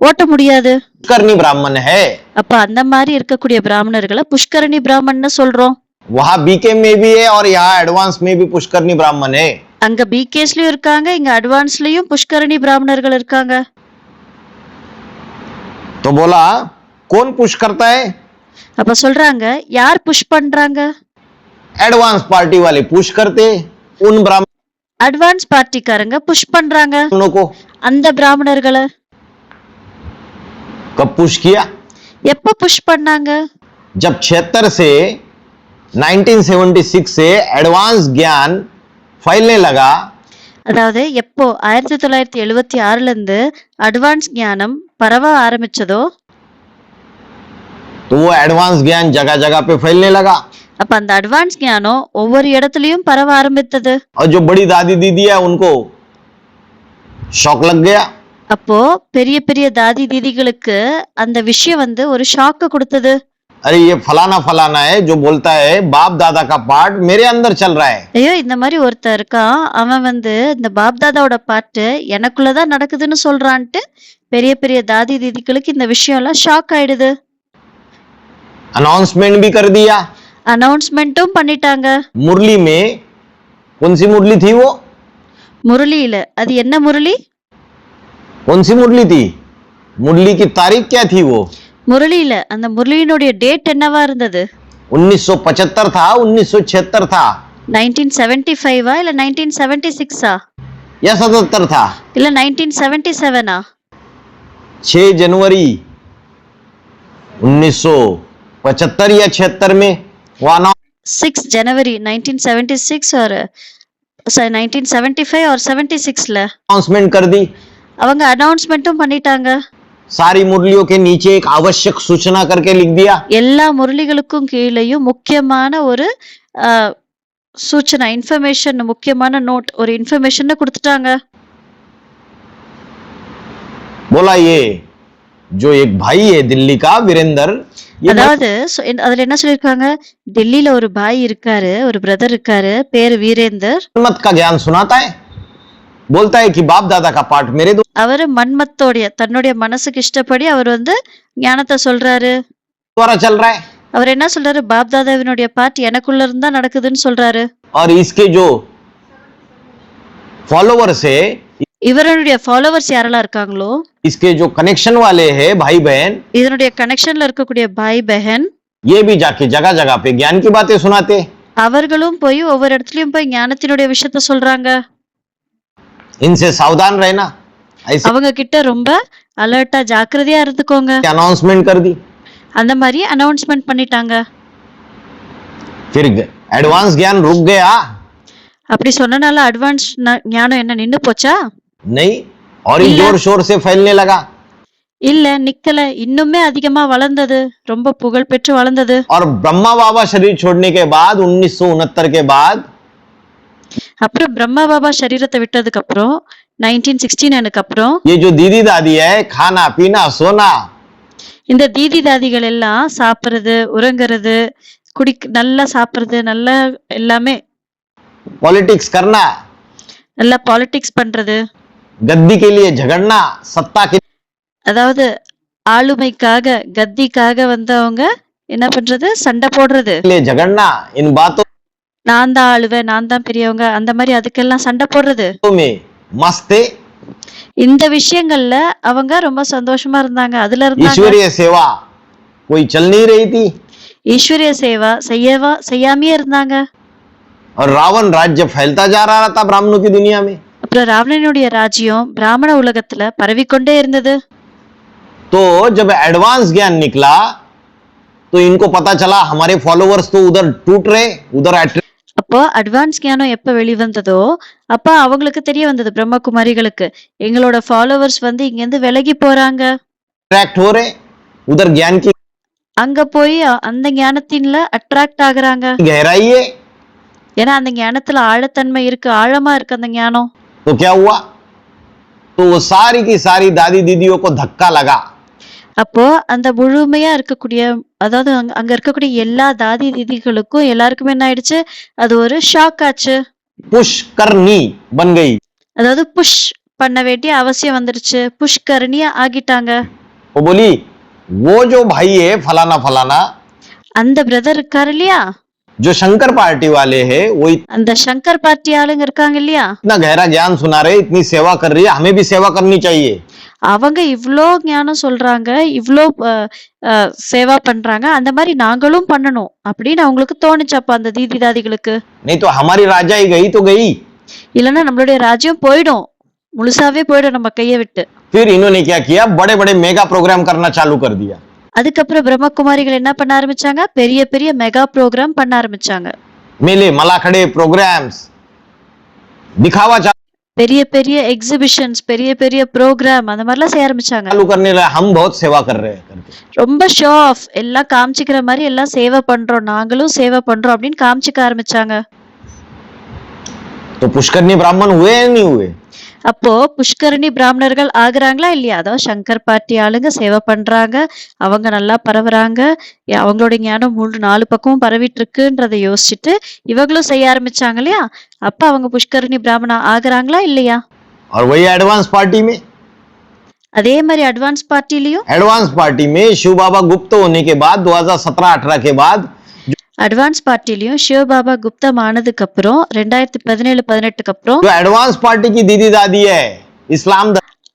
ஓட்ட முடியாது. पुष्करणी ब्राह्मण है, அப்ப அந்த மாதிரி இருக்கக்கூடிய பிராமணர்களை புஷ்கரணி பிராமணன்னு சொல்றோம். वहां बीके में भी है और यहाँ एडवांस में भी पुष्करणी ब्राह्मण है। அங்க பிகேஸ்லயும் இருக்காங்க, இங்க அட்வான்ஸ்லயும் புஷ்கரணி பிராமணர்கள் இருக்காங்க. तो बोला कौन पुश करता है? அப்ப சொல்றாங்க, யார் புஷ் பண்றாங்க? एडवांस पार्टी वाले पुश करते उन ब्राह्मणों அட்வான்ஸ் பார்ட்டிக்காரங்க புஷ் பண்றாங்க को। அந்த பிராமணர்களை. कब पुश किया? எப்ப புஷ் பண்ணாங்க? जब 76 से 1976 से एडवांस ज्ञान फैलने लगा, அதாவது எப்போ 1976ல இருந்து அட்வான்ஸ் ஞானம் பரவ ஆரம்பிச்சதோ तो वो एडवांस ज्ञान जगह जगह पे फैलने लगा। அப்ப அந்த அட்வான்ஸ் ஞானம் ஒவ்வொரு இடத்துலயும் பரவ ஆரம்பித்தது. और जो बड़ी दादी दीदी है उनको शौक लग गया। அப்போ பெரிய பெரிய தாதி தீதிகளுக்கு அந்த விஷயம் வந்து ஒரு ஷாக்க கொடுத்தது. अरे ये फलाना फलाना है जो बोलता है बाप दादा का पार्ट मेरे अंदर चल रहा है। ஐயோ, இந்த மாதிரி ஒருத்தர் இருக்கான், அவன் வந்து இந்த பாப்தாதாவோட பாட்டு எனக்குள்ளதான் நடக்குதுன்னு சொல்றான்ட்டு பெரிய பெரிய தாதி தீதிகளுக்கு இந்த விஷயம் எல்லாம் ஷாக் ஆயிடுது. अनाउंसमेंट भी कर दिया। அனௌன்ஸ்மெண்ட்டும் பண்ணிட்டாங்க. मुरली में कौन सी मुरली थी वो? முரளியில. அது என்ன முரளி? कौन सी मुरली थी? मुरली की तारीख क्या थी वो? முரளியில அந்த முரளியினுடைய டேட் என்னவா இருந்தது? 1975 था, 1976 था 1975 இல்ல 1976 या 77 था? இல்ல 1977 6 जनवरी 1975 या 76 में वो 6 जनवरी 1976 और 1975 और 76ல अनाउंसमेंट कर दी। அவங்க அனௌன்ஸ்மெண்ட்டும் பண்ணிட்டாங்க. सारी मुरलियों के नीचे एक आवश्यक सूचना करके लिख दिया। எல்லா முரளிகளுக்கும் கீழேயும் முக்கியமான ஒரு சூச்சனா, இன்ஃபர்மேஷன், முக்கியமான நோட், ஒரு இன்ஃபர்மேஷன் கொடுத்துட்டாங்க. बोला ये जो एक भाई है दिल्ली का वीरेंद्र, ये அதாவது அதுல என்ன சொல்லிருக்காங்க, டெல்லியில ஒரு பாய் இருக்காரு, ஒரு பிரதர் இருக்காரு, பேரு வீரேந்தர். मत का ज्ञान सुनाता है, बोलता है कि बाप दादा का पार्ट मेरे அவரு மன்மத்தோடைய தன்னுடைய மனசுக்கு இஷ்டப்படி அவர் வந்து ஞானத்தை சொல்றாரு. द्वारा चल रहा है। அவர் என்ன சொல்றாரு, பாப்தாதாவினுடைய பாட்டு எனக்குள்ள இருந்தா நடக்குதுன்னு சொல்றாரு. और इसके जो फॉलोवर्स है, இவருடைய ஃபாலோவர்ஸ் யாரெல்லாம் இருக்காங்களோ, इसके जो कनेक्शन वाले हैं भाई बहन, இதனுடைய கனெக்ஷன்ல இருக்கக்கூடிய பாய் பெஹன், ये भी जाके जगह जगह पे ज्ञान की बातें सुनाते। அவர்களும் போய் ஒவ்வொரு இடத்துலயும் போய் ஞானத்தினுடைய விஷயத்த சொல்றாங்க. इनसे सावधान रहना, ऐसे அவங்க கிட்ட ரொம்ப அலர்ட்டா ஜாக்கிரதையா இருந்துக்கோங்க. अनाउंसमेंट कर दी। அந்த மாதிரி அனௌன்ஸ்மெண்ட் பண்ணிட்டாங்க. फिर एडवांस ज्ञान रुक गया? அப்படி சொன்னனால அட்வான்ஸ் ஞானம் என்ன நின்னு போச்சா? नहीं, और ही जोर शोर से फैलने लगा। இல்ல, நிக்கல, இன்னுமே அதிகமா வளர்ந்தது, ரொம்ப புகழ் பெற்று வளர்ந்தது. और ब्रह्मा बाबा शरीर छोड़ने के बाद 1969 के बाद அப்புறம் பிரம்மா பாபா சரீரத்தை விட்டதுக்கு அப்புறம் 1969 அப்புறம் ये जो दीदी दादी है, खाना पीना सोना, இந்த தீதி தாதிகள் எல்லாம் சாப்பிடுறது, உறங்குறது, நல்லா சாப்பிடுறது, நல்லா எல்லாமே पॉलिटिक्स करना, நல்லா பாலிடிக்ஸ் பண்றது, गद्दी के लिए झगड़ना, सत्ता के அதாவது ஆளுமைக்காக, கத்திக்காக வந்தவங்க என்ன பண்றது? சண்டை போடுறது. लिए झगड़ना, इन बातों நான் தான் ஆளுவேன், நான் தான் பெரியவங்க, அந்த மாதிரி அதுக்கெல்லாம் சண்டை போடுறது. में मस्त थे। இந்த விஷயங்கள்ல அவங்க ரொம்ப சந்தோஷமா இருந்தாங்க. அதுல இருந்தாங்க. ईश्वरीय सेवा कोई चल नहीं रही थी ஈஸ்வரிய சேவா செய்யாமையே இருந்தாங்க. और रावण राज्य फैलता जा रहा था ब्राह्मणों की दुनिया में। அப்புறம் ராவணனுடைய ராஜ்யம் பிராமண உலகத்துல பரவிக்கொண்டே இருந்தது. तो जब एडवांस ज्ञान निकला तो इनको पता चला हमारे फॉलोवर्स तो उधर टूट रहे, उधर அப்போ அட்வான்ஸ் ஞானம் எப்ப வெளிவந்ததோ அப்ப அவங்களுக்கு தெரிய வந்தது, பிரம்மகுமாரிகளுக்கு எங்களோட ஃபாலோவர்ஸ் வந்து இங்க இருந்து விலகி போறாங்க, अट्रैक्ट हो रहे, उधर ज्ञान की அங்க போய் அந்த ஞானத்தின்ல அட்ராக்ட் ஆகுறாங்க. गहराई है। ஏன்னா அந்த ஞானத்துல ஆழத்தன்மை இருக்கு, ஆழமா இருக்கு அந்த ஞானம். तो क्या हुआ? तो वो सारी की सारी दादी दीदियों को धक्का लगा। அப்போ அந்த முழுமையா இருக்கக்கூடிய, அதாவது அங்க இருக்கக்கூடிய எல்லா தாதி தீதிகளுக்கும் எல்லாருக்குமே என்ன ஆயிடுச்சு? அது ஒரு ஷாக் ஆச்சு. पुष्करनी बन गई। அதாவது புஷ் பண்ண வேண்டிய அவசியம் வந்துருச்சு, புஷ்கரணியா ஆகிட்டாங்க. वो बोली वो जो भाई है फलाना फलाना, அந்த பிரதர் இருக்காரு இல்லையா, जो शंकर पार्टी वाले हैं, वो அந்த சங்கர் பார்ட்டி ஆளுங்க இருக்காங்க இல்லையா, इतना गहरा ज्ञान सुना रहे, इतनी सेवा कर रही है, हमें भी सेवा करनी चाहिए। அவங்க இவ்ளோ ஞானம் சொல்றாங்க, இவ்ளோ சேவா பண்றாங்க, அந்த மாதிரி நாங்களும் பண்ணணும் அப்படின்னு அவங்களுக்கு தோணுச்சு. அப்ப அந்த தீதி தாதிகளுக்கு, नहीं तो हमारी राजाई गई तो गई। இல்லைன்னா நம்மளுடைய ராஜ்யம் போயிடும், முழுசாவே போயிடும் நம்ம கையை விட்டு. फिर इन्होंने क्या किया, बड़े बड़े मेगा प्रोग्राम करना चालू कर दिया। அதுக்கப்புறம் பிரம்மகுமாரிகள் என்ன பண்ண ஆரம்பிச்சாங்க? பெரிய பெரிய மெகா ப்ரோக்ராம் பண்ண ஆரம்பிச்சாங்க. मेले मलाखड़े प्रोग्राम्स दिखावा பெரிய பெரிய எக்ஸிபிஷன்ஸ், பெரிய பெரிய ப்ரோக்ராம் அந்த மாதிரிலாம் செய்ய ஆரம்பிச்சாங்க. चालू करने लगे, हम बहुत सेवा कर रहे हैं करके। ரொம்ப ஷோ ஆஃப், எல்லாம் காமிச்சிக்கிற மாதிரி எல்லாம் சேவை பண்றோம், நாங்களும் சேவை பண்றோம் அப்படின்னு காமிச்சிக்க ஆரம்பிச்சாங்க. तो पुष्करनी ब्राह्मण हुए या नहीं हुए? அப்போ புஷ்கரணி பிராமணர்கள் ஆகுறாங்களா இல்லையா? அதாவது சங்கர் பார்ட்டி ஆளுங்க சேவை பண்றாங்க, அவங்க நல்லா பரவுறாங்க, அவங்களோட ஞானம் நாலு பக்கமும் பரவிட்டு இருக்குன்றதை யோசிச்சுட்டு இவங்களும் செய்ய ஆரம்பிச்சாங்க இல்லையா? அப்ப அவங்க புஷ்கரணி பிராமணா ஆகுறாங்களா இல்லையா? और वही एडवांस पार्टी में, அதே மாதிரி அட்வான்ஸ் பார்ட்டிலையும், एडवांस पार्टी में शिव बाबा गुप्त होने के बाद 2017-18 के बाद அட்வான்ஸ் பார்ட்டிலையும் சிவபாபா குப்தம் ஆனதுக்கு அப்புறம் 2017-18 அப்புறம் जो एडवांस पार्टी की दीदी दादी है, इस्लाम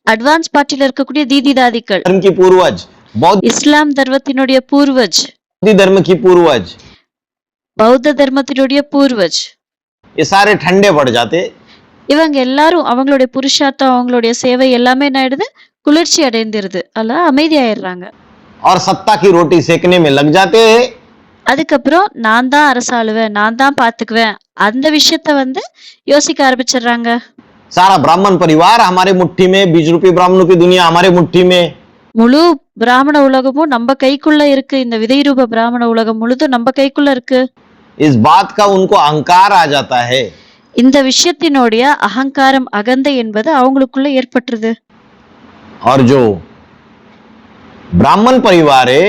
அட்வான்ஸ் பார்ட்டில இருக்கக்கூடிய தீதி தாதிகள், धर्म की पूर्वज, बौद्ध இஸ்லாம் தர்மத்தினுடைய பூர்வஜ், धर्म की पूर्वज, பௌத்த தர்மத்தினுடைய பூர்வஜ், ये सारे ठंडे पड़ जाते। இவங்க எல்லாரும் அவங்களுடைய புருஷார்த்தம், அவங்களுடைய சேவை எல்லாமே என்ன ஆயிடுது? குளிர்ச்சி அடைந்துருது, அல்ல அமைதி ஆயிடுறாங்க. और सत्ता की रोटी सेकने में लग जाते हैं। அதுக்கப்புறம் நான் தான் அரசாளுவேன், நான் தான் பாத்துக்குவேன், அந்த விஷயத்த வந்து யோசிக்க ஆரம்பிச்சிடுறாங்க. सारा ब्राह्मण परिवार हमारे मुट्ठी में, 20 रुपये ब्राह्मणों की दुनिया हमारे मुट्ठी में। முழு பிராமண உலகமும் நம்ம கைக்குள்ள இருக்கு, இந்த விதை ரூப பிராமண உலகம் முழுதும் நம்ம கைக்குள்ள இருக்கு. इस बात का उनको अहंकार आ जाता है। இந்த விஷயத்தினுடைய அகங்காரம், அகந்தை என்பது அவங்களுக்குள்ள ஏற்பட்டுருது. और जो ब्राह्मण परिवार है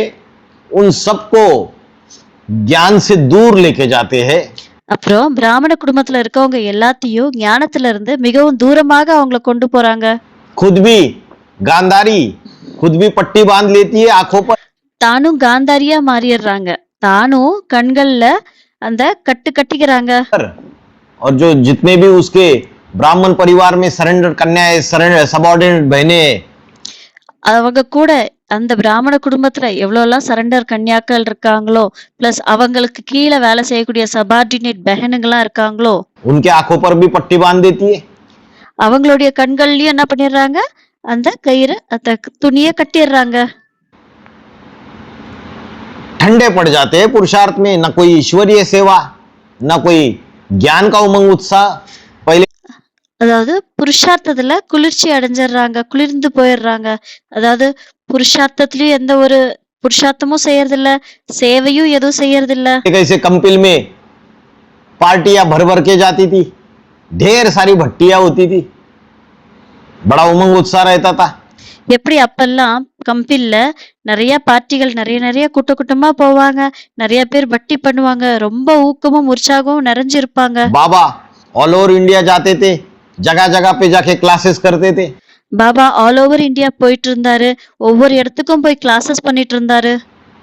उन सबको ज्ञान से दूर लेके जाते हैं। அப்புறம் பிராமண குடும்பத்துல இருக்கவங்க எல்லாத்தையும் ஞானத்துல இருந்து மிகவும் தூரமாக அவங்கள கொண்டு போறாங்க. खुद भी गांधारी, खुद भी पट्टी बांध लेती है आंखों पर, தானும் காந்தாரியா மாறிடுறாங்க, தானும் கண்கள்ல அந்த கட்டு கட்டிக்கிறாங்க. और जो जितने भी उसके ब्राह्मण परिवार में सरेंडर कन्याएं, सरेंडर सबऑर्डिनेट बहनें, அவங்க கூட அந்த பிராமண குடும்பத்துல எவ்வளவுலாம் சரண்டர் கன்யாக்கள் இருக்காங்களோ, பிளஸ் அவங்களுக்கு கீழே வேலை செய்யக்கூடிய சபார்டினேட் பெஹனுங்களா இருக்காங்களோ, उनके आंखों पर भी पट्टी बांध देती है। அவங்களுடைய கண்கள்லயும் என்ன பண்ணிடுறாங்க? அந்த கயிறு, அந்த துணியை கட்டிடுறாங்க. ठंडे पड़ जाते हैं पुरुषार्थ में, न कोई ईश्वरीय सेवा, न कोई ज्ञान का उमंग उत्साह। पहले அதாவது புருஷார்த்தத்துல குளிர்ச்சி அடைஞ்சிடுறாங்க, குளிர்ந்து போயிடுறாங்க. அதாவது புருஷார்த்தத்திலயும் எந்த ஒரு புருஷார்த்தமும் செய்யறது இல்ல, சேவையும் எதுவும் செய்யறது இல்ல. कैसे कंपिल में पार्टियां भर भर के जाती थी, ढेर सारी भट्टियां होती थी, बड़ा उमंग उत्साह रहता था। எப்படி அப்பெல்லாம் கம்பெனில நிறைய பார்ட்டிகள் நிறைய நிறைய கூட்டமா போவாங்க. நிறைய பேர் வட்டி பண்ணுவாங்க. ரொம்ப ஊக்கமும் உற்சாகமும் நிறைஞ்சிருப்பாங்க. बाबा ऑल ओवर इंडिया जाते थे, जगह जगह पे जाके क्लासेस करते थे। பாபா ஆல் ஓவர் இந்தியா போயிட்டு இருந்தாரு. ஒவ்வொரு இடத்துக்கும் போய் கிளாसेस பண்ணிட்டு இருந்தாரு.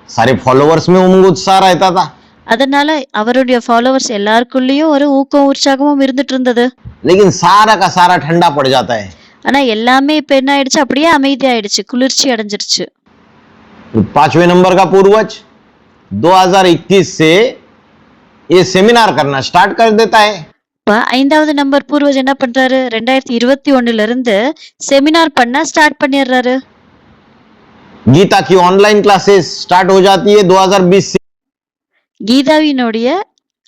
सारे फॉलोअर्स में उमंग उत्साह रहता था। அதனால அவருடைய ஃபாலோவர்ஸ் எல்லாருக்குள்ளேயும் ஒரு ஊக்கம் உற்சாகமும் இருந்துட்டு இருந்தது. लेकिन सारा का सारा ठंडा पड़ जाता है। ஆனா எல்லாமே இப்ப என்ன ஆயிடுச்சு, அப்படியே அமைதி ஆயிடுச்சு, குளிர்ச்சி அடைஞ்சிருச்சு. 5वें नंबर का पूर्वज 2021 से ये सेमिनार करना स्टार्ट कर देता है। இப்ப 5வது நம்பர் பூர்வஜ் என்ன பண்றாரு, 2021 இருந்து செமினார் பண்ண ஸ்டார்ட் பண்ணிடுறாரு. गीता की ऑनलाइन क्लासेस स्टार्ट हो जाती है 2020 से। கீதாவினுடைய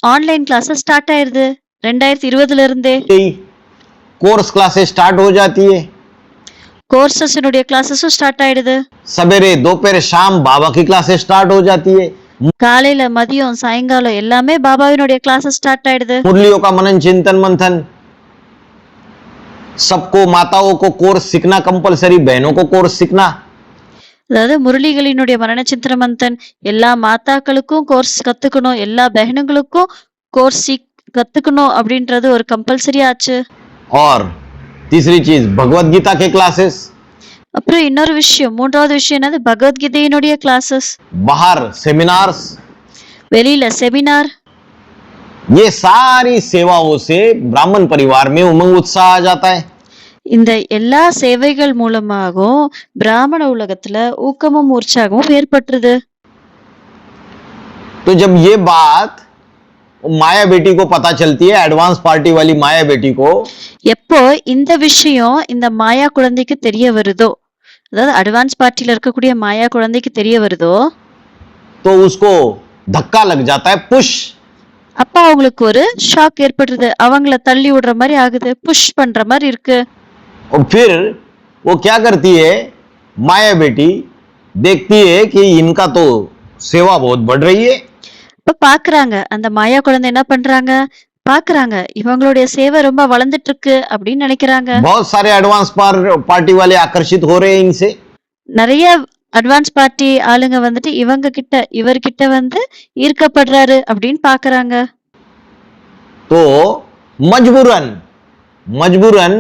ஆன்லைன் கிளாஸஸ் ஸ்டார்ட் ஆயிருது 2020 இருந்தே. कोर्स क्लासेस स्टार्ट हो जाती है। கோர்சஸினுடைய கிளாஸஸும் ஸ்டார்ட் ஆயிடுது. सवेरे दोपहर शाम बाबा की क्लासेस स्टार्ट हो जाती है। காலையில மதியம் சாயங்காலம் எல்லாமே பாபாவினுடைய கிளாஸஸ் ஸ்டார்ட் ஆயிடுது. मुरलियों का मनन चिंतन मंथन, सबको माताओं को कोर्स सीखना कंपलसरी, बहनों को कोर्स सीखना। அதாவது முரளிகளினுடைய மரண சித்திர மந்தன் எல்லா மாதாக்களுக்கும் கோர்ஸ் கத்துக்கணும், எல்லா பஹனுங்களுக்கும் கோர்ஸ் கத்துக்கணும் அப்படின்றது ஒரு கம்பல்சரி ஆச்சு. और तीसरी चीज भगवत गीता के क्लासेस। அப்புறம் இன்னொரு விஷயம், மூன்றாவது விஷயம் என்னது, பகவத்கீதையினுடைய கிளாसेस. बाहर सेमिनार्स, வெளியில செமினார். ये सारी सेवाओं से ब्राह्मण परिवार में उमंग उत्साह आ जाता है। இந்த எல்லா சேவைகள் மூலமாகவும் பிராமண உலகத்துல ஊக்கமும் உற்சாகமும் ஏற்பட்டுருது. तो जब ये बात माया बेटी को पता चलती है, एडवांस पार्टी वाली माया बेटी को, எப்போ இந்த விஷயம் இந்த மாயா குழந்தைக்கு தெரிய வருதோ, அதாவது அட்வான்ஸ் பார்ட்டில இருக்கக்கூடிய மாயா குழந்தைக்கு தெரிய வருதோ, तो उसको धक्का लग जाता है, पुश। அப்ப அவங்களுக்கு ஒரு ஷாக் ஏற்படுறது, அவங்கள தள்ளி விடுற மாதிரி ஆகுது, புஷ் பண்ற மாதிரி இருக்கு. और फिर वो क्या करती है, माया बेटी देखती है कि इनका तो सेवा बहुत बढ़ रही है। இப்ப பாக்குறாங்க, அந்த மாயா குழந்தை என்ன பண்றாங்க, பாக்குறாங்க இவங்களுடைய சேவை ரொம்ப வளர்ந்துட்டு இருக்கு அப்படின்னு நினைக்கிறாங்க. बहुत सारे एडवांस पार्टी वाले आकर्षित हो रहे हैं इनसे। நிறைய அட்வான்ஸ் பார்ட்டி ஆளுங்க வந்துட்டு இவங்க கிட்ட இவர்கிட்ட வந்து ஈர்க்கப்படுறாரு அப்படின்னு பாக்குறாங்க. तो मजबूरन मजबूरन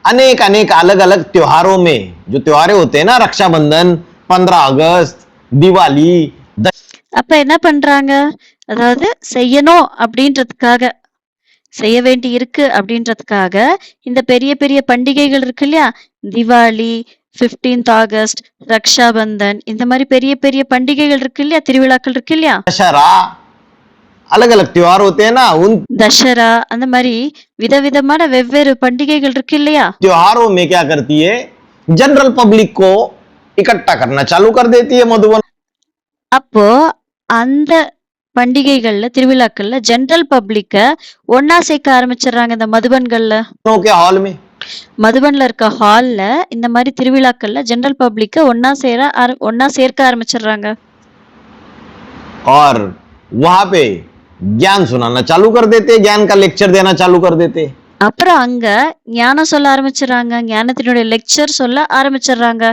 अनेक अनेक अलग अलग त्योहारों में, जो त्योहारें होते हैं ना, रक्षाबंधन, 15 अगस्त, दिवाली, அப்ப என்ன பண்றாங்க, அதாவது செய்யணும் அப்படின்றதுக்காக, செய்ய வேண்டி இருக்கு அப்படின்றதுக்காக இந்த பெரிய பெரிய பண்டிகைகள் இருக்கு இல்லையா, திவாலி, 15th ஆகஸ்ட், ரக்ஷாபந்தன், இந்த மாதிரி பெரிய பெரிய பண்டிகைகள் இருக்கு இல்லையா, திருவிழாக்கள் இருக்கு இல்லையா, दशहरा, अलग अलग त्योहार होते हैं ना, उन தசரா, அந்த மாதிரி விதவிதமான வெவ்வேறு பண்டிகைகள் இருக்கு இல்லையா, त्योहारों में क्या करती है, जनरल पब्लिक को इकट्ठा करना चालू कर देती है मधुबन। அப்போ அந்த பண்டிகைகள்ல திருவிழாக்கள்ல ஜெனரல் பப்ளிக்க ஒன்னா சேர்க்க ஆரம்பிச்சிடுறாங்க. இந்த மதுபன்கள்ல, के हॉल में மதுபன்ல இருக்க ஹால்ல இந்த மாதிரி திருவிழாக்கள்ல ஜெனரல் பப்ளிக்க ஒன்னா சேர்க்க ஆரம்பிச்சிடுறாங்க. और वहां पे ज्ञान सुनाना चालू कर देते, ज्ञान का लेक्चर देना चालू कर देते। அப்புறம் அங்க ஞானம் சொல்ல ஆரம்பிச்சிடுறாங்க, ஞானத்தினுடைய லெக்சர் சொல்ல ஆரம்பிச்சிடுறாங்க.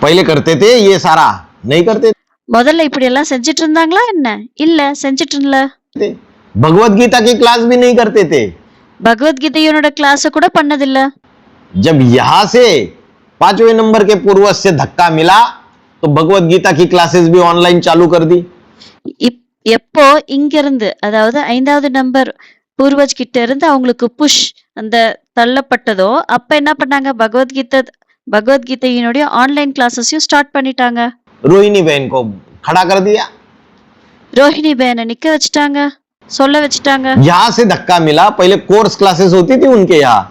पहले करते थे ये सारा, नहीं करते முதல்ல இப்படி எல்லாம் செஞ்சிட்டு இருந்தாங்களா என்ன, இல்ல செஞ்சிட்டு இல்ல. थे। भगवत गीता की क्लास भी नहीं करते थे। பகவத்கீதையோட கிளாஸ கூட பண்ணதில்ல. जब यहां से 5वें नंबर के पूर्वज से धक्का मिला तो भगवत गीता की क्लासेस भी ऑनलाइन चालू कर दी। எப்போ இங்க இருந்து, அதாவது 5வது நம்பர் பூர்வஜ் கிட்ட இருந்து அவங்களுக்கு புஷ் அந்த தள்ளப்பட்டதோ, அப்ப என்ன பண்ணாங்க, பகவத்கீதையினுடைய ஆன்லைன் கிளாஸஸையும் ஸ்டார்ட் பண்ணிட்டாங்க. रोहिणी बहन को खड़ा कर दिया, ரோஹிணி பேனை நிக்க வச்சுட்டாங்க, சொல்ல வச்சுட்டாங்க. यहां से धक्का मिला। पहले कोर्स क्लासेस होती थी उनके यहाँ,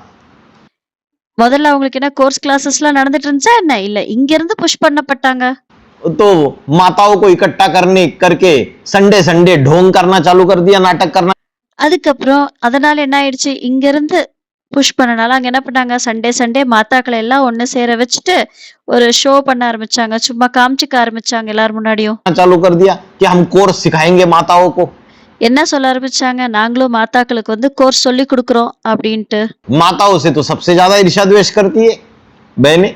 முதல்ல அவங்களுக்கு என்ன கோர்ஸ் கிளாஸஸ் எல்லாம் நடந்துட்டு இருந்துச்சா என்ன, இல்ல இங்க இருந்து புஷ் பண்ணப்பட்டாங்க. तो माताओं को इकट्ठा करने करके संडे संडे ढोंग करना चालू कर दिया, नाटक करना। அதுக்கப்புறம் அதனால என்ன ஆயிடுச்சு, இங்க இருந்து புஷ் பண்ணனால அங்க என்ன பண்ணாங்க, சண்டே சண்டே மாத்தாக்களை எல்லாம் ஒண்ணு சேர வச்சுட்டு ஒரு ஷோ பண்ண ஆரம்பிச்சாங்க, சும்மா காமிச்சுக்க ஆரம்பிச்சாங்க எல்லார் முன்னாடியும். चालू कर दिया कि हम कोर्स सिखाएंगे माताओं को। என்ன சொல்ல ஆரம்பிச்சாங்க, நாங்களும் மாதாக்களுக்கு வந்து கோர்ஸ் சொல்லி கொடுக்குறோம் அப்படின்ட்டு. माताओं से तो सबसे ज्यादा ईर्ष्या द्वेष करती है बहनें।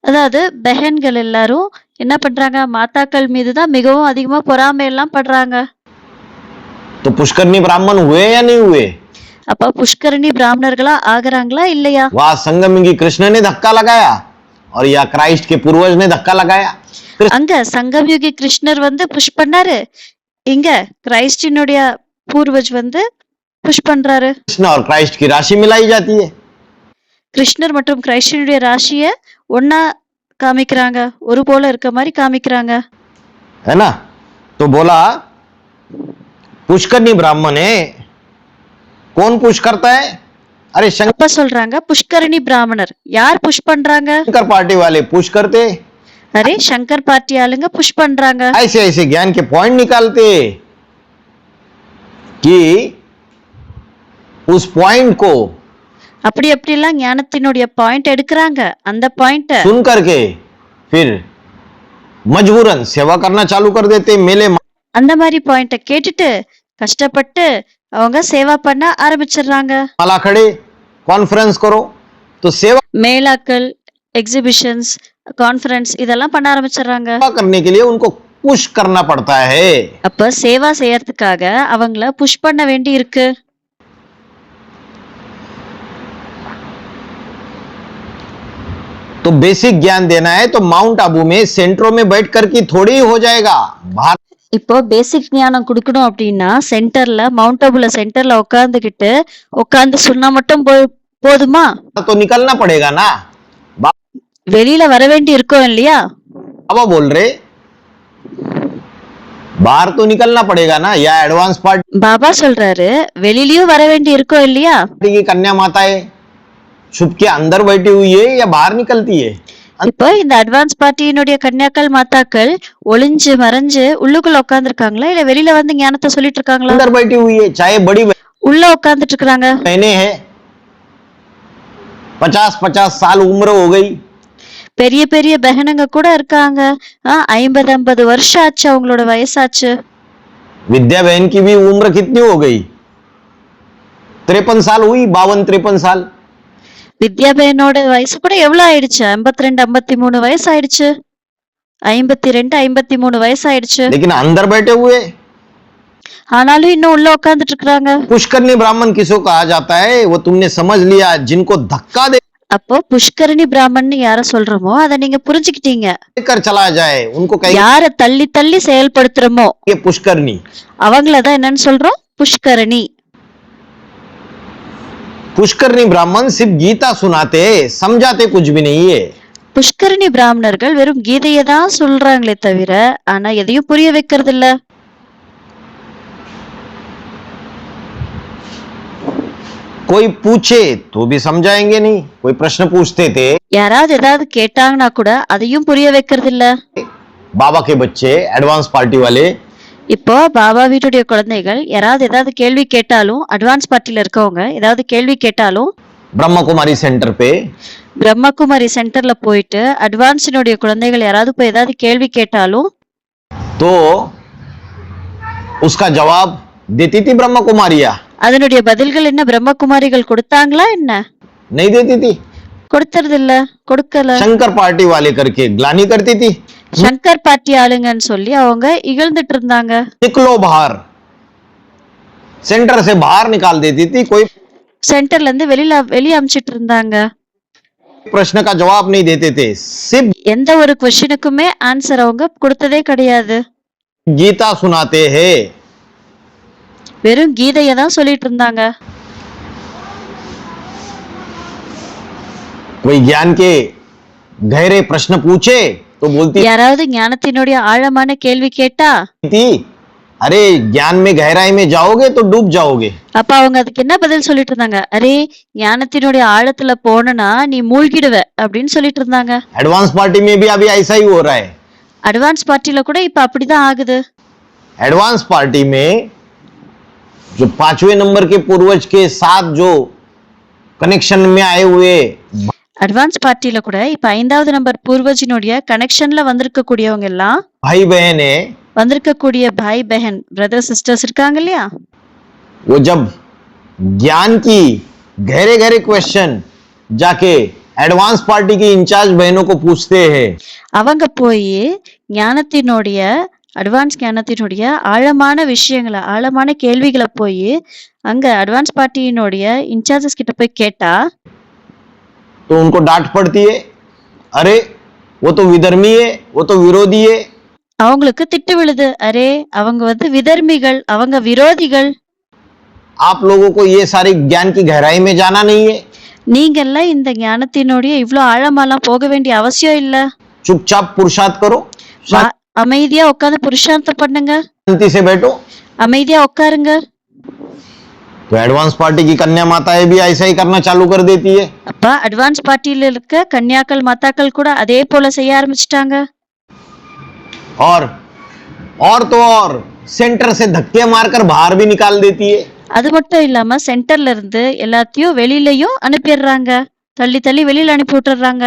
அதாவது பெஹன்கள் எல்லாரும் என்ன பண்றாங்க, மாதாக்கள் மீது தான் மிகவும் அதிகமா பொறாமை எல்லாம் படுறாங்க. तो पुष्करनी ब्राह्मण हुए या नहीं हुए? அப்ப புஷ்கரணி பிராமணர்களா ஆகுறாங்களா இல்லையா? वहां संगम की कृष्ण ने धक्का लगाया और या क्राइस्ट के पूर्वज ने धक्का लगाया। அங்க சங்கம்யுகி கிருஷ்ணர் வந்து புஷ் பண்ணாரு, இங்க கிரைஸ்டினுடைய பூர்வஜ் வந்து புஷ் பண்றாரு. कृष्ण और क्राइस्ट की राशि मिलाई जाती है। கிருஷ்ணர் மற்றும் கிரைஸ்டினுடைய ராசிய ஒன்னா காமிக்கிறாங்க, ஒரு போல இருக்க மாதிரி காமிக்கிறாங்க. है ना? तो बोला पुष्करनी ब्राह्मण है, कौन पुश करता है? अरे அப்ப சொல்றாங்க புஷ்கரணி பிராமணர். யார் புஷ் பண்றாங்க? शंकर पार्टी वाले पुश करते, அரே சங்கர் பார்ட்டி ஆளுங்க புஷ் பண்றாங்க. ऐसे ऐसे ज्ञान के पॉइंट निकालते कि उस पॉइंट को அப்படி அப்படிலாம் ஞானத்தினுடைய பாயிண்ட் எடுக்கிறாங்க. அந்த பாயிண்ட सुन करके फिर मजबूरन सेवा करना चालू कर देते। मेले அந்த மாதிரி பாயிண்ட கேட்டுட்டு கஷ்டப்பட்டு அவங்க சேவா பண்ண ஆரம்பிச்சிடுறாங்க. माला खड़े कॉन्फ्रेंस करो तो सेवा மேலாக்கள், எக்ஸிபிஷன்ஸ், கான்ஃபரன்ஸ் இதெல்லாம் பண்ண ஆரம்பிச்சிடுறாங்க. करने के लिए उनको पुश करना पड़ता है। அப்ப சேவா செய்யறதுக்காக அவங்கள புஷ் பண்ண வேண்டி இருக்கு. तो बेसिक ज्ञान देना है तो माउंट आबू में सेंटरों में बैठ कर की थोड़ी ही हो जाएगा। बाहर இப்போ பேசிக் ஞானம் கொடுக்கணும் அப்படின்னா சென்டர்ல, மவுண்ட் ஆபுல சென்டர்ல உட்கார்ந்து சொன்னா மட்டும் போதுமா? तो निकलना पड़ेगा ना। வெளியில வர வேண்டி இருக்கும் இல்லையா? बाबा बोल रहे बाहर तो निकलना पड़ेगा ना। या एडवांस पार्टी பாபா சொல்றாரு வெளியிலயும் வர வேண்டி இருக்கும் இல்லையா? की कन्या माताएं छुप के अंदर बैठी हुई है या बाहर निकलती है? இப்போ இந்த அட்வான்ஸ் பார்ட்டியினுடைய கன்னியாக்கள் மாதாக்கள் ஒளிஞ்சு மறைஞ்சு உள்ளுக்குள்ள உட்கார்ந்துருக்காங்களா இல்ல வெளியில வந்து ஞானத்தை சொல்லிட்டு இருக்காங்களா? अंदर बैठी हुई है, चाहे बड़ी உள்ள உட்கார்ந்துட்டு இருக்காங்க. बहनें हैं, 50-50 साल उम्र हो गई, பெரிய பெரிய பஹனுங்க கூட இருக்காங்க. 50-50 வருஷம் ஆச்சு அவங்களோட வயசாச்சு. विद्या बहन की भी उम्र कितनी हो गई? 53 साल हुई, 52-53 साल। வித்யாபேனோட வயசு கூட எவ்வளவு ஆயிடுச்சு? 52-53 வயசு ஆயிடுச்சு. 52-53 வயசு ஆயிடுச்சு. लेकिन अंदर बैठे हुए ஆனாலும் இன்னும் உள்ள உட்கார்ந்துட்டு இருக்காங்க. पुष्करनी ब्राह्मण किसको कहा जाता है? वो तुमने समझ लिया, जिनको धक्का அப்போ புஷ்கரணி பிராமணன் யார சொல்றோமோ அதை நீங்க புரிஞ்சுக்கிட்டீங்க. देकर चला जाए उनको कहेंगे யார தள்ளி தள்ளி செயல்படுத்துறோமோ ये पुष्करनी। அவங்களதான் என்னன்னு சொல்றோம்? புஷ்கரணி. पुष्करनी ब्राह्मण सिर्फ गीता सुनाते, समझाते कुछ भी नहीं है। புஷ்கரணி பிராமணர்கள் வெறும் கீதையை தான் சொல்றாங்களே தவிர ஆனா எதையும் புரிய வைக்கிறது இல்ல. कोई पूछे तो भी समझाएंगे नहीं। कोई प्रश्न पूछते थे, யாராவது ஏதாவது கேட்டாங்கன்னா கூட அதையும் புரிய வைக்கிறது இல்ல. बाबा के बच्चे एडवांस पार्टी वाले இப்போ பாபா வீட்டுடைய குழந்தைகள் யாராவது ஏதாவது கேள்வி கேட்டாலும், அட்வான்ஸ் பார்ட்டில இருக்கவங்க ஏதாவது கேள்வி கேட்டாலும் ब्रह्म कुमारी सेंटर पे பிரம்மகுமாரி சென்டர்ல போயிட்டு அட்வான்ஸினுடைய குழந்தைகள் யாராவது போய் ஏதாவது கேள்வி கேட்டாலும் तो उसका जवाब देती थी ब्रह्म कुमारिया, அதனுடைய பதில்கள் என்ன பிரம்மகுமாரிகள் கொடுத்தாங்களா என்ன? नहीं देती थी। கொடுத்தது இல்ல, கொடுக்கல. शंकर पार्टी वाले करके ग्लानी करती थी, சங்கர் பார்ட்டி ஆளுங்கன்னு சொல்லி அவங்க இகழ்ந்துட்டு இருந்தாங்க. निकलो बाहर, सेंटर से बाहर निकाल देती थी। कोई சென்டர்ல இருந்து வெளியே அமிச்சிட்டு இருந்தாங்க. प्रश्न का जवाब नहीं देते थे, सिर्फ எந்த ஒரு क्वेश्चனுக்குமே ஆன்சர் அவங்க கொடுத்ததே கிடையாது. गीता सुनाते हैं। வெறும் கீதையை தான் சொல்லிட்டு இருந்தாங்க. कोई ज्ञान के गहरे प्रश्न पूछे तो बोलती யாராவது ஞானத்தினுடைய ஆழமான கேள்வி கேட்டா थी, अरे ज्ञान में गहराई में जाओगे तो डूब जाओगे। அப்ப அவங்க அதுக்கு என்ன பதில் சொல்லிட்டு இருந்தாங்க? அரே ஞானத்தினுடைய ஆழத்துல போனா நீ மூழ்கிடுவ அப்படின்னு சொல்லிட்டு இருந்தாங்க. एडवांस पार्टी में भी अभी ऐसा ही हो रहा है। அட்வான்ஸ் பார்ட்டில கூட இப்ப அப்படிதான் ஆகுது. एडवांस पार्टी में जो 5वें नंबर के पूर्वज के साथ जो कनेक्शन में आए हुए அட்வான்ஸ் பார்ட்டில கூட இப்ப 5வது நம்பர் பூர்வஜினுடைய கனெக்ஷன்ல வந்திருக்க கூடியவங்க எல்லாம் भाई बहन है, வந்திருக்கக்கூடிய பாய் பெஹன் பிரதர் சிஸ்டர்ஸ் இருக்காங்க இல்லையா, वो जब ज्ञान की गहरे गहरे क्वेश्चन जाके एडवांस पार्टी की इंचार्ज बहनों को पूछते हैं, அவங்க போய் ஞானத்தினுடைய அட்வான்ஸ் ஞானத்தினுடைய ஆழமான விஷயங்களை ஆழமான கேள்விகளை போய் அங்க அட்வான்ஸ் பார்ட்டியினுடைய இன்சார்ஜஸ் கிட்ட போய் கேட்டா तो उनको डांट पड़ती है, अरे वो तो विधर्मी है, वो तो विरोधी है। அவங்களுக்கு திட்டு விழுது. அரே அவங்க வந்து விதர்மிகள், அவங்க விரோதிகள். आप लोगों को ये सारी ज्ञान की गहराई में जाना नहीं है, நீங்கெல்லாம் இந்த ஞானத்தினுடைய இவ்ளோ ஆழமாலாம் போக வேண்டிய அவசியம் இல்ல. चुपचाप पुरुषार्थ करो, அமைதியா உட்கார்ந்து புருஷார்த்தம் பண்ணுங்க, शांति से बैठो। அமைதியா உட்காருங்க. तो एडवांस पार्टी की कन्या माताएं भी ऐसा ही करना चालू कर देती है। அப்ப அட்வான்ஸ் பார்ட்டியில இருக்க கன்னியாக்கள் மாதாக்கள் கூட அதே போல செய்ய ஆரம்பிச்சிட்டாங்க. और तो और सेंटर से धक्के मारकर बाहर भी निकाल देती है। அது மட்டும் இல்லாம சென்டர்ல இருந்து எல்லாத்தையும் வெளியிலயும் அனுப்பிடுறாங்க, தள்ளி தள்ளி வெளியில அனுப்பி விட்டுறாங்க.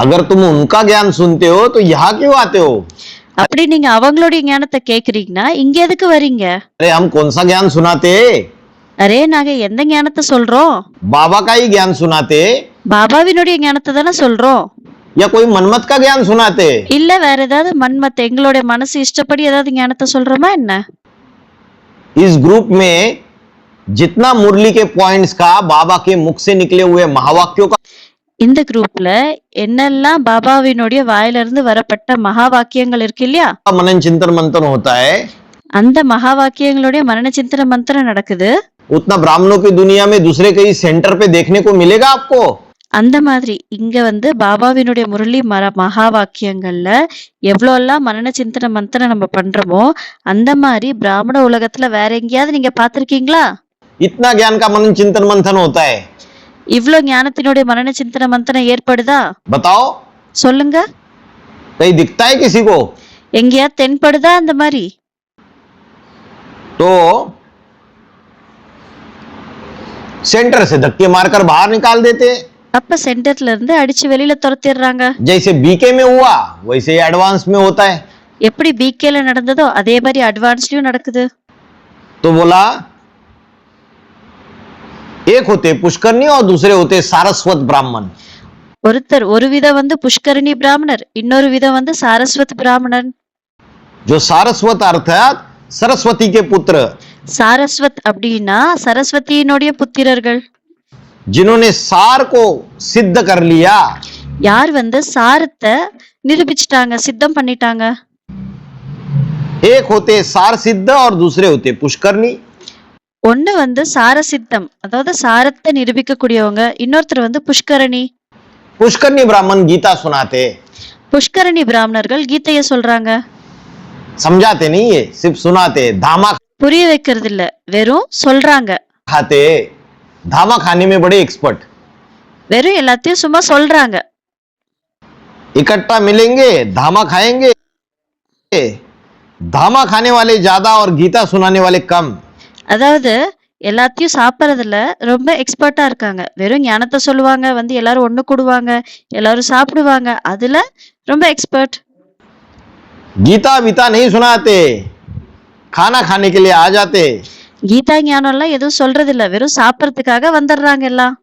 अगर तुम उनका ज्ञान सुनते हो तो यहाँ क्यों आते हो? அப்படி நீங்க அவங்களுடைய ஞானத்தை கேக்குறீங்கன்னா இங்க எதுக்கு வரீங்க? अरे हम कौन सा ज्ञान सुनाते? அரே நாங்க எந்த ஞானத்தை சொல்றோம்? बाबा का ही ज्ञान सुनाते பாபாவினுடைய ஞானத்தை தானே சொல்றோம். या कोई मनमत का ज्ञान सुनाते? இல்ல வேற ஏதாவது மன்மத்த எங்களுடைய மனசு இஷ்டப்படி ஏதாவது ஞானத்தை சொல்றோமா என்ன? इस ग्रुप में जितना मुरली के पॉइंट्स का बाबा के मुख से निकले हुए महावाक्यों का இந்த குரூப்ல என்னெல்லாம் பாபாவினுடைய வாயில இருந்து வரப்பட்ட மகா வாக்கியங்கள் இருக்கு இல்லையா, मनन चिंतन मंथन होता है, அந்த மகா வாக்கியங்களுடைய மரண சிந்தன மந்திரம் நடக்குது. उतना ब्राह्मणों की दुनिया में दूसरे कहीं सेंटर पे देखने को मिलेगा आपको? அந்த மாதிரி இங்க வந்து பாபாவினுடைய முரளி மகா வாக்கியங்கள்ல எவ்வளவு எல்லாம் மரண சிந்தன மந்திரம் நம்ம பண்றோமோ அந்த மாதிரி பிராமண உலகத்துல வேற எங்கேயாவது நீங்க பாத்திருக்கீங்களா? इतना ज्ञान का मनन चिंतन मंथन होता है, இவ்ளோ ஞானத்தினுடைய மரண சிந்தன மந்திரம் ஏற்படுதா? बताओ சொல்லுங்க, कहीं दिखता है किसी को? எங்கேயா தென்படுதா அந்த மாதிரி? तो सेंटर से धक्के मारकर बाहर निकाल देते, அப்ப சென்டர்ல இருந்து அடிச்சு வெளியில துரத்திடுறாங்க. जैसे बीके में हुआ वैसे ही एडवांस में होता है। எப்படி பிகேல நடந்ததோ அதே மாதிரி அட்வான்ஸ்லயும் நடக்குது. तो बोला एक होते पुष्करणी और दूसरे होते सारस्वत ब्राह्मण। ஒருத்தர் ஒரு விதம் வந்து புஷ்கரணி பிராமணர், இன்னொரு விதம் வந்து சாரஸ்வத் பிராமணன். जो सारस्वत अर्थात सरस्वती के पुत्र, சாரஸ்வத் அப்படின்னா சரஸ்வதியினுடைய புத்திரர்கள். जिन्होंने सार को सिद्ध कर लिया, யார் வந்து சாரத்தை நிரூபிச்சிட்டாங்க, சித்தம் பண்ணிட்டாங்க. एक होते सार सिद्ध और दूसरे होते पुष्करणी। ஒண்ணு வந்து சார சித்தம், அதாவது சாரத்தை நிரூபிக்க கூடியவங்க, இன்னொருத்தர் வந்து புஷ்கரணி. पुष्करणी ब्राह्मण गीता सुनाते, புஷ்கரணி பிராமணர்கள் கீதைய சொல்றாங்க. समझाते नहीं है, सिर्फ सुनाते। धामा புரிய வைக்கிறது இல்ல, வெறும் சொல்றாங்க. खाते, धामा खाने में बड़े एक्सपर्ट, வெறும் எல்லாத்தையும் சும்மா சொல்றாங்க. इकट्ठा मिलेंगे धामा खाएंगे, धामा खाने वाले ज्यादा और गीता सुनाने वाले कम। அதாவது எல்லாத்தையும் சாப்பிடறதுல ரொம்ப எக்ஸ்பர்ட்டா இருக்காங்க. வெறும் ஞானத்தை சொல்லுவாங்க, வந்து எல்லாரும் ஒண்ணு கூடுவாங்க, எல்லாரும் சாப்பிடுவாங்க, அதுல ரொம்ப எக்ஸ்பர்ட். गीता बीता नहीं सुनाते, खाना खाने के लिए आ जाते। கீதா ஞானம் எல்லாம் எதுவும் சொல்றது இல்ல, வெறும் சாப்பிடறதுக்காக வந்துடுறாங்க எல்லாம்.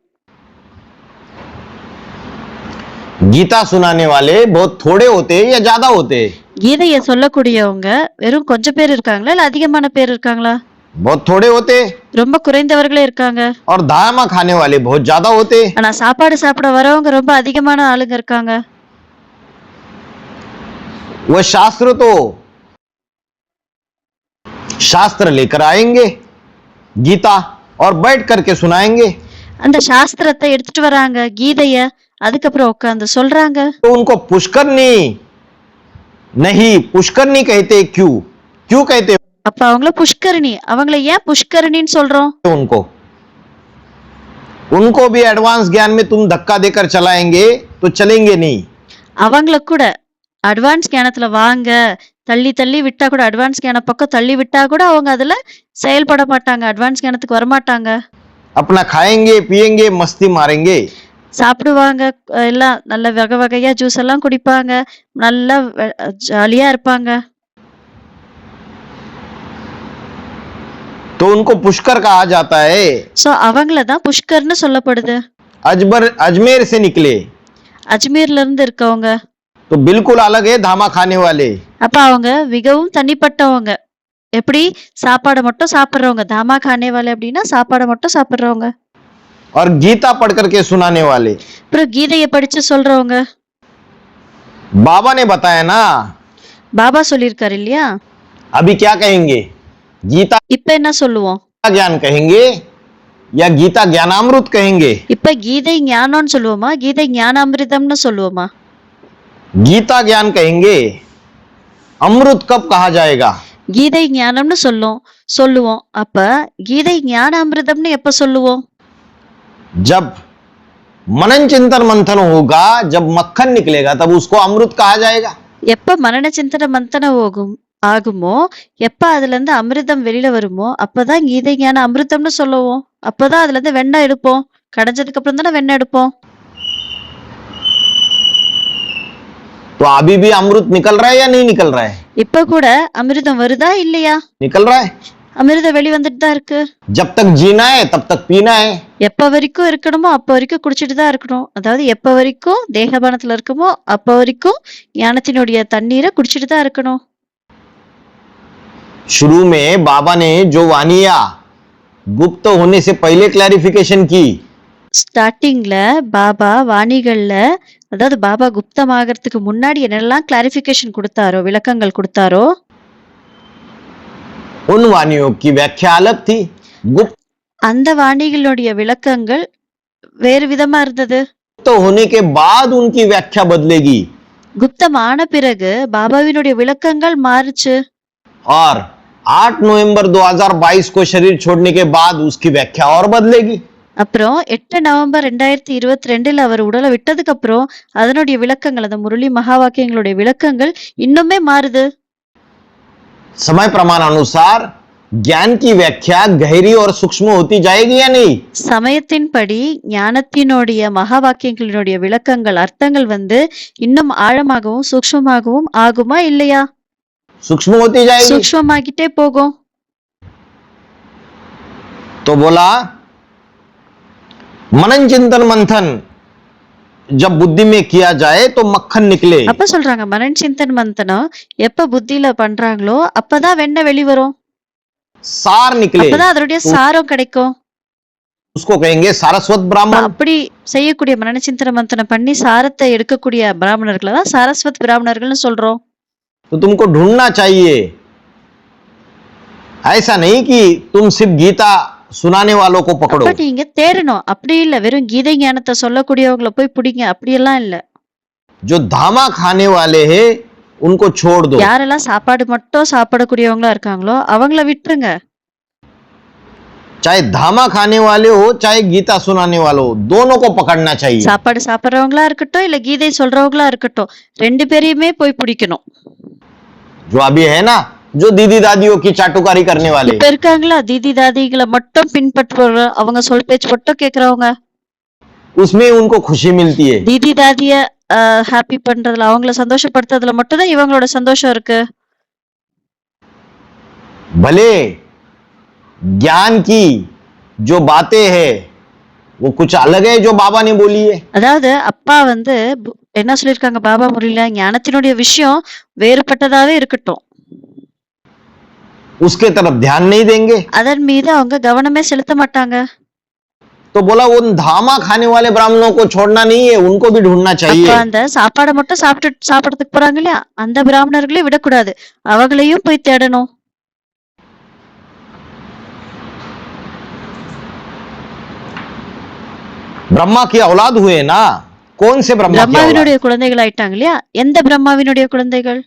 गीता सुनाने वाले बहुत थोड़े होते या ज्यादा होते? கீதைய சொல்லக்கூடியவங்க வெறும் கொஞ்சம் பேர் இருக்காங்களா இல்ல அதிகமான பேர் இருக்காங்களா? बहुत थोड़े होते। ரொம்ப குறைந்தவர்களே இருக்காங்க. और धामा खाने वाले बहुत ज्यादा होते। ஆனா சாப்பாடு சாப்பிட வரவங்க ரொம்ப அதிகமான ஆளுங்க இருக்காங்க. वह शास्त्र लेकर आएंगे गीता और बैठ करके सुनाएंगे। அந்த சாஸ்திரத்தை எடுத்துட்டு வராங்க கீதைய, அதுக்கப்புறம் உட்கார்ந்து சொல்றாங்க. तो उनको पुष्करणी नहीं पुष्करणी कहते, क्यों क्यों कहते? அப்ப அவங்கள புஷ்கரணி, அவங்கள ஏன் புஷ்கரணின்னு சொல்றோம்? उनको भी एडवांस ज्ञान में तुम धक्का देकर चलाएंगे तो चलेंगे नहीं। அவங்கள கூட அட்வான்ஸ் ஞானத்துல வாங்க தள்ளி தள்ளி விட்டா கூட, அட்வான்ஸ் ஞான பக்கம் தள்ளி விட்டா கூட அவங்க அதுல செயல்பட மாட்டாங்க, அட்வான்ஸ் ஞானத்துக்கு வரமாட்டாங்க. अपना खाएंगे पिएंगे मस्ती मारेंगे, சாப்பிடுவாங்க, எல்லாம் நல்ல வகை வகையா ஜூஸ் எல்லாம் குடிப்பாங்க, நல்லா ஜாலியா இருப்பாங்க. तो उनको पुष्कर कहा जाता है। சோ அவங்கள தான் புஷ்கர்னு சொல்லப்படுது. अजमेर से निकले, அஜ்மீர்ல இருந்து இருக்கவங்க. तो बिल्कुल अलग है धामा खाने वाले। அப்ப அவங்க மிகவும் தனிப்பட்டவங்க. எப்படி? சாப்பாடு மட்டும் சாப்பிடுறவங்க. தாமா கானே வாலே அப்படின்னா சாப்பாடு மட்டும் சாப்பிடுறவங்க. और गीता पढ़ करके सुनाने वाले। அப்புறம் கீதையை படிச்சு சொல்றவங்க. बाबा ने बताया ना, பாபா சொல்லியிருக்காரு இல்லையா? अभी क्या कहेंगे? गीता இப்ப என்ன சொல்லுவோம்? ज्ञान कहेंगे या गीता ज्ञानामृत कहेंगे? இப்ப கீதை ஞானம்னு சொல்லுவோமா, கீதை ஞானாமிர்தம்னு சொல்லுவோமா? गीता ज्ञान कहेंगे, अमृत कब कहा जाएगा? கீதை ஞானம்னு சொல்லுவோம். அப்ப கீதை ஞானாமிர்தம்னு எப்ப சொல்லுவோம்? जब मनन चिंतन मंथन होगा, जब मक्खन निकलेगा तब उसको अमृत कहा जाएगा। எப்ப மரண சிந்தனை மந்தனம் ஆகுமோ, எப்ப அதுல இருந்து அமிர்தம் வெளியில வருமோ, அப்பதான் கீதை ஞான அமிர்தம்னு சொல்லுவோம். அப்பதான் அதுல இருந்து வெண்ணெய் எடுப்போம். கடைஞ்சதுக்கு அப்புறம் தானே வெண்ணெய் எடுப்போம். तो अभी भी अमृत निकल रहा है या नहीं निकल रहा है? இப்ப கூட அமிர்தம் வருதா இல்லையா? निकल रहा है। அமிர்தம் வெளிவந்துட்டு தான் இருக்கு. जब तक जीना है तब तक पीना है। எப்ப வரைக்கும் இருக்கணுமோ அப்ப வரைக்கும் குடிச்சிட்டு தான் இருக்கணும். அதாவது எப்ப வரைக்கும் தேகபானத்துல இருக்குமோ அப்ப வரைக்கும் ஞானத்தினுடைய தண்ணீரை குடிச்சிட்டு தான் இருக்கணும். शुरू में बाबा ने जो वानिया गुप्त होने से पहले क्लैरिफिकेशन की, ஸ்டார்டிங்ல பாபா வாணிகள்ல, அதாவது பாபா குப்தமாகறதுக்கு முன்னாடி என்னெல்லாம் கிளாரிபிகேஷன் கொடுத்தாரோ, விளக்கங்கள் கொடுத்தாரோ, उन वानियों की व्याख्या अलग थी। गुप्त அந்த வாணிகளுடைய விளக்கங்கள் வேறு விதமா இருந்தது. होने के बाद उनकी व्याख्या बदलेगी குப்தமான பிறகு பாபாவினுடைய விளக்கங்கள் மாறுச்சு. और 8 नवंबर 2022 को शरीर छोड़ने के बाद उसकी व्याख्या और बदलेगी। அப்புறம் 8 நவம்பர் 2022 அவர் உடலை விட்டதுக்கு அப்புறம் அதனுடைய விளக்கங்கள், அந்த முரளி மகா வாக்கியங்களுடைய விளக்கங்கள் இன்னுமே மாறுது. समय प्रमाण अनुसार ज्ञान की व्याख्या गहरी और सूक्ष्म होती जाएगी या नहीं? சமயத்தின்படி ஞானத்தினுடைய மகா வாக்கியங்களினுடைய விளக்கங்கள், அர்த்தங்கள் இன்னும் ஆழமாகவும் சூக்ஷ்மமாகவும் ஆகுமா இல்லையா? सूक्ष्म होती जाएगी। சூக்ஷ்மமாகிட்டே போகும். तो बोला मनन चिंतन मंथन जब बुद्धि में किया जाए तो मक्खन निकले। அப்ப சொல்றாங்க மனன் சிந்தன் மந்தனம் எப்ப புத்தியில பண்றாங்களோ அப்பதான் வெண்ணெய் வெளிவரும், सार निकले, அப்பதான் அதனுடைய சாரம் கிடைக்கும். उसको कहेंगे सारस्वत ब्राह्मण। அப்படி செய்யக்கூடிய மனன சிந்தன மந்தனம் பண்ணி சாரத்தை எடுக்கக்கூடிய பிராமணர்களை தான் சாரஸ்வத் பிராமணர்கள்னு சொல்றோம். तो तुमको ढूंढना चाहिए, ऐसा नहीं कि तुम सिर्फ गीता सुनाने वालों को पकड़ो। அப்ப நீங்க தேடணும். அப்படி இல்ல வெறும் கீதை ஞானத்தை சொல்லக்கூடியவங்களை போய் பிடிங்க, அப்படியெல்லாம் இல்ல. जो धामा खाने वाले हैं उनको छोड़ दो। யாரெல்லாம் சாப்பாடு மட்டும் சாப்பிடக்கூடியவங்களா இருக்காங்களோ அவங்கள விட்டுருங்க. चाहे धामा खाने वाले हो चाहे गीता सुनाने वाले हो, दोनों को पकड़ना चाहिए। சாப்பாடு சாப்பிடுறவங்களா இருக்கட்டும் இல்ல கீதை சொல்றவங்களா இருக்கட்டும், ரெண்டு பேரையுமே போய் பிடிக்கணும். जो अभी है ना, जो दीदी दादियों की चाटुकारी करने वाले, இப்ப இருக்காங்களா தீதி தாதிகளை மட்டும் பின்பற்றுற, அவங்க சொல் பேச்சு மட்டும் கேக்குறவங்க, उसमें उनको खुशी मिलती है। தீதி தாதிய ஹாப்பி பண்றதுல, அவங்கள சந்தோஷப்படுத்துறதுல மட்டும் தான் இவங்களோட சந்தோஷம் இருக்கு. भले ज्ञान की जो बातें है वो कुछ अलग है जो बाबा ने बोली है। அதாவது அப்பா என்ன சொல்லிருக்காங்க பாபா முறையில, ஞானத்தினுடைய விஷயம் வேறுபட்டதாவே இருக்கட்டும், उसके तरफ ध्यान नहीं देंगे। அதன் மீது அவங்க கவனமே செலுத்த மாட்டாங்க. तो बोला उन धामा खाने वाले ब्राह्मणों को छोड़ना नहीं है, उनको भी ढूंढना அப்ப चाहिए। அந்த சாப்பாடை மட்டும் சாப்பிடறதுக்கு போறாங்க இல்லையா, அந்த பிராமணர்களையும் விடக்கூடாது, அவங்களையும் போய் தேடணும். ब्रह्मा की औलाद हुए ना, कौन से ब्रह्मा की औलाद? பிரம்மாவினுடைய குழந்தைகள் ஆயிட்டாங்க இல்லையா, எந்த பிரம்மாவினுடைய குழந்தைகள்?